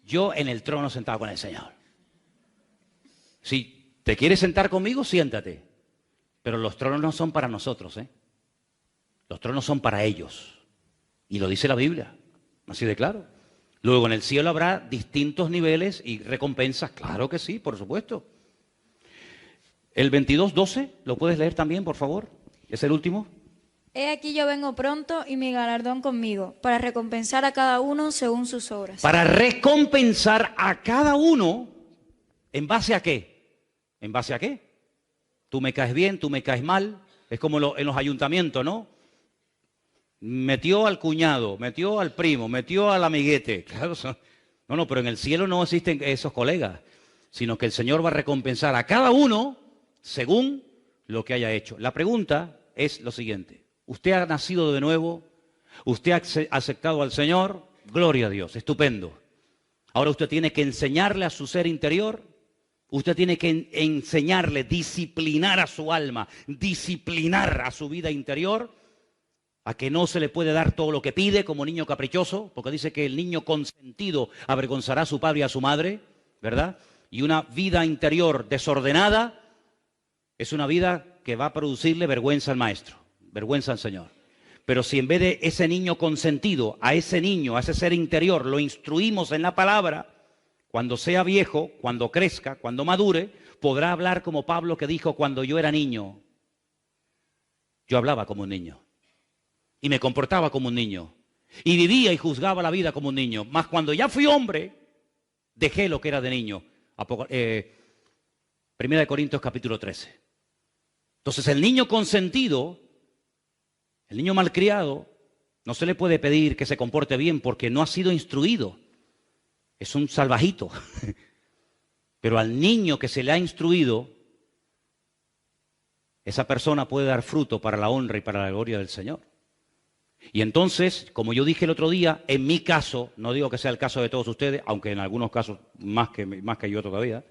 yo en el trono sentado con el Señor. Si te quieres sentar conmigo, siéntate. Pero los tronos no son para nosotros, ¿eh? Los tronos son para ellos. Y lo dice la Biblia, así de claro. Luego en el cielo habrá distintos niveles y recompensas, claro que sí, por supuesto. El 22:12, ¿lo puedes leer también, por favor? Es el último. He aquí yo vengo pronto y mi galardón conmigo, para recompensar a cada uno según sus obras. Para recompensar a cada uno, ¿en base a qué? ¿En base a qué? Tú me caes bien, tú me caes mal. Es como en los ayuntamientos, ¿no? Metió al cuñado, metió al primo, metió al amiguete. Claro, no, pero en el cielo no existen esos colegas, sino que el Señor va a recompensar a cada uno según lo que haya hecho. La pregunta es lo siguiente. Usted ha nacido de nuevo, usted ha aceptado al Señor, gloria a Dios, estupendo. Ahora usted tiene que enseñarle a su ser interior, usted tiene que enseñarle, disciplinar a su alma, disciplinar a su vida interior, a que no se le puede dar todo lo que pide como niño caprichoso, porque dice que el niño consentido avergonzará a su padre y a su madre, ¿verdad? Y una vida interior desordenada es una vida que va a producirle vergüenza al maestro, vergüenza al Señor. Pero si en vez de ese niño consentido, a ese niño, a ese ser interior, lo instruimos en la palabra, cuando sea viejo, cuando crezca, cuando madure, podrá hablar como Pablo que dijo, cuando yo era niño, yo hablaba como un niño. Y me comportaba como un niño. Y vivía y juzgaba la vida como un niño. Mas cuando ya fui hombre, dejé lo que era de niño. Primera de Corintios capítulo 13. Entonces el niño consentido, el niño malcriado, no se le puede pedir que se comporte bien porque no ha sido instruido. Es un salvajito. Pero al niño que se le ha instruido, esa persona puede dar fruto para la honra y para la gloria del Señor. Y entonces, como yo dije el otro día, en mi caso, no digo que sea el caso de todos ustedes, aunque en algunos casos más que yo todavía,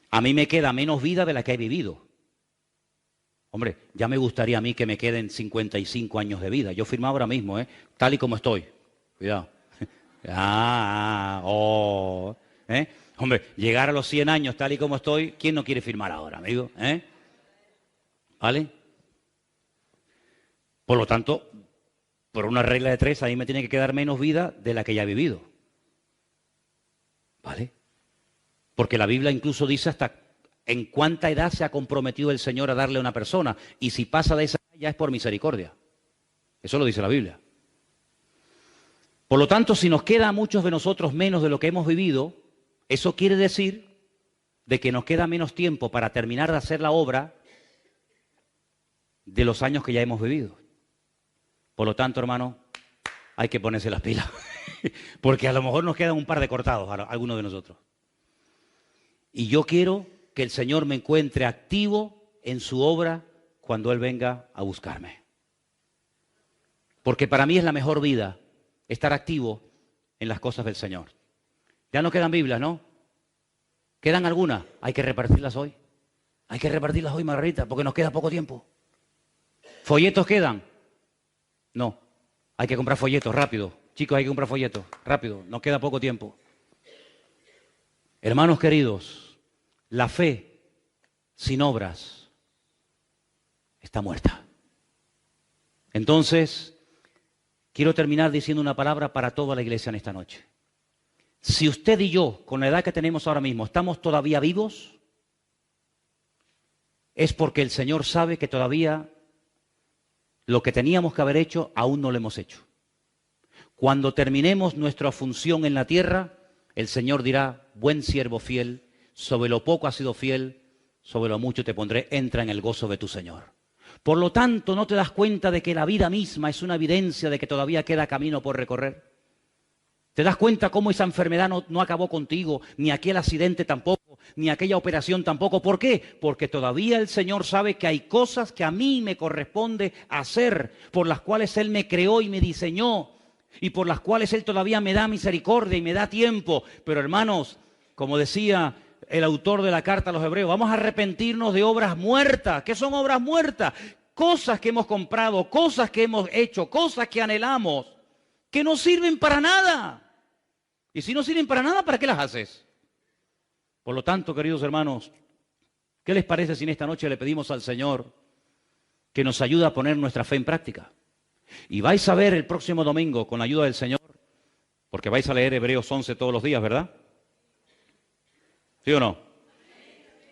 a mí me queda menos vida de la que he vivido. Hombre, ya me gustaría a mí que me queden 55 años de vida. Yo firmaba ahora mismo, tal y como estoy. Cuidado. Hombre, llegar a los 100 años tal y como estoy, ¿quién no quiere firmar ahora, amigo? ¿Vale? Por lo tanto, por una regla de 3, a mí me tiene que quedar menos vida de la que ya he vivido. ¿Vale? Porque la Biblia incluso dice hasta en cuánta edad se ha comprometido el Señor a darle a una persona. Y si pasa de esa edad ya es por misericordia. Eso lo dice la Biblia. Por lo tanto, si nos queda a muchos de nosotros menos de lo que hemos vivido, eso quiere decir de que nos queda menos tiempo para terminar de hacer la obra de los años que ya hemos vivido. Por lo tanto, hermano, hay que ponerse las pilas. Porque a lo mejor nos quedan un par de cortados a algunos de nosotros. Y yo quiero que el Señor me encuentre activo en su obra cuando Él venga a buscarme. Porque para mí es la mejor vida estar activo en las cosas del Señor. Ya no quedan Biblias, ¿no? ¿Quedan algunas? Hay que repartirlas hoy. Hay que repartirlas hoy, Margarita, porque nos queda poco tiempo. ¿Folletos quedan? No. Hay que comprar folletos rápido. Chicos, hay que comprar folletos. Rápido, nos queda poco tiempo. Hermanos queridos, la fe sin obras está muerta. Entonces, quiero terminar diciendo una palabra para toda la iglesia en esta noche. Si usted y yo, con la edad que tenemos ahora mismo, estamos todavía vivos, es porque el Señor sabe que todavía lo que teníamos que haber hecho aún no lo hemos hecho. Cuando terminemos nuestra función en la tierra, el Señor dirá: buen siervo fiel, sobre lo poco has sido fiel, sobre lo mucho te pondré, entra en el gozo de tu Señor. Por lo tanto, ¿no te das cuenta de que la vida misma es una evidencia de que todavía queda camino por recorrer? ¿Te das cuenta cómo esa enfermedad no acabó contigo, ni aquel accidente tampoco, ni aquella operación tampoco? ¿Por qué? Porque todavía el Señor sabe que hay cosas que a mí me corresponde hacer, por las cuales Él me creó y me diseñó, y por las cuales Él todavía me da misericordia y me da tiempo. Pero hermanos, como decía el autor de la carta a los Hebreos, vamos a arrepentirnos de obras muertas. ¿Qué son obras muertas? Cosas que hemos comprado, cosas que hemos hecho, cosas que anhelamos, que no sirven para nada. Y si no sirven para nada, ¿para qué las haces? Por lo tanto, queridos hermanos, ¿qué les parece si en esta noche le pedimos al Señor que nos ayude a poner nuestra fe en práctica? Y vais a ver el próximo domingo, con la ayuda del Señor, porque vais a leer Hebreos 11 todos los días, ¿verdad? ¿Sí o no?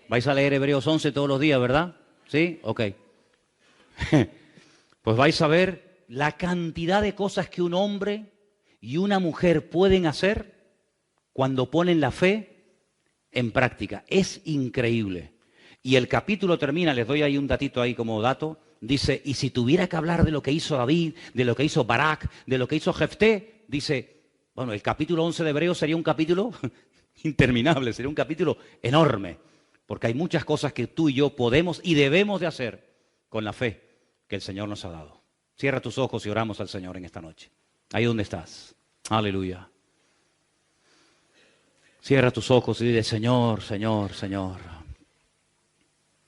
Vais a leer Hebreos 11 todos los días, ¿verdad? ¿Sí? Ok. Pues vais a ver la cantidad de cosas que un hombre y una mujer pueden hacer cuando ponen la fe en práctica. Es increíble. Y el capítulo termina, les doy ahí un datito ahí como dato, dice: y si tuviera que hablar de lo que hizo David, de lo que hizo Barak, de lo que hizo Jefté, dice, bueno, el capítulo 11 de Hebreos sería un capítulo interminable, sería un capítulo enorme, porque hay muchas cosas que tú y yo podemos y debemos de hacer con la fe que el Señor nos ha dado. Cierra tus ojos y oramos al Señor en esta noche. Ahí donde estás. Aleluya. Cierra tus ojos y dile: Señor, Señor, Señor,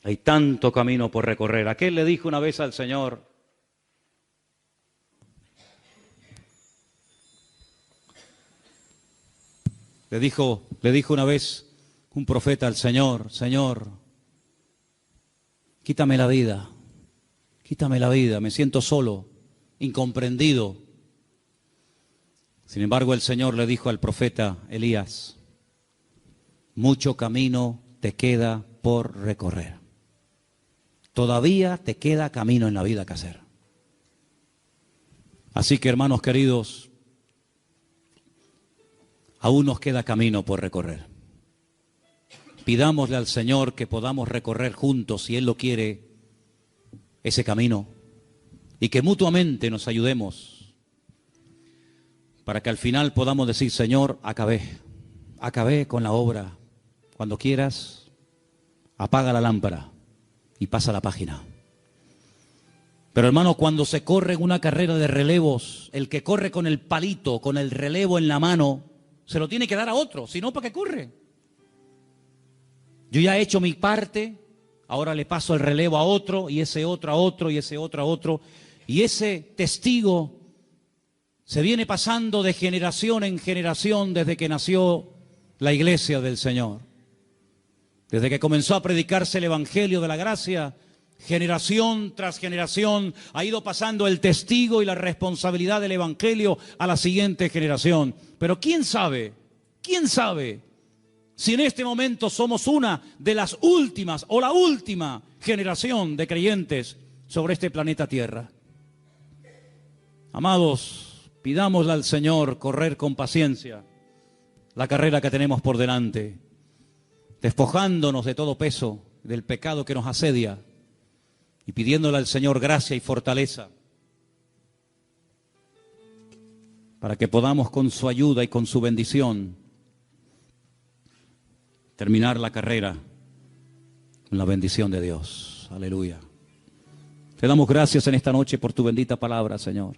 hay tanto camino por recorrer. Aquel le dijo una vez al Señor: le dijo una vez un profeta al Señor: Señor, quítame la vida, me siento solo, incomprendido. Sin embargo, el Señor le dijo al profeta Elías: mucho camino te queda por recorrer. Todavía te queda camino en la vida que hacer. Así que, hermanos queridos, aún nos queda camino por recorrer. Pidámosle al Señor que podamos recorrer juntos, si Él lo quiere, ese camino, y que mutuamente nos ayudemos para que al final podamos decir: Señor, acabé con la obra. Cuando quieras, apaga la lámpara y pasa la página. Pero hermano, cuando se corre en una carrera de relevos, el que corre con el palito, con el relevo en la mano, se lo tiene que dar a otro, si no, ¿para qué corre? Yo ya he hecho mi parte, ahora le paso el relevo a otro, y ese otro a otro, y ese otro a otro, y ese testigo se viene pasando de generación en generación desde que nació la iglesia del Señor. Desde que comenzó a predicarse el Evangelio de la Gracia, generación tras generación ha ido pasando el testigo y la responsabilidad del Evangelio a la siguiente generación. Pero ¿quién sabe si en este momento somos una de las últimas o la última generación de creyentes sobre este planeta Tierra? Amados, pidámosle al Señor correr con paciencia la carrera que tenemos por delante, despojándonos de todo peso, del pecado que nos asedia, y pidiéndole al Señor gracia y fortaleza para que podamos, con su ayuda y con su bendición, terminar la carrera con la bendición de Dios. Aleluya. Te damos gracias en esta noche por tu bendita palabra, Señor.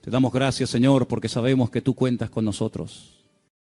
Te damos gracias, Señor, porque sabemos que tú cuentas con nosotros.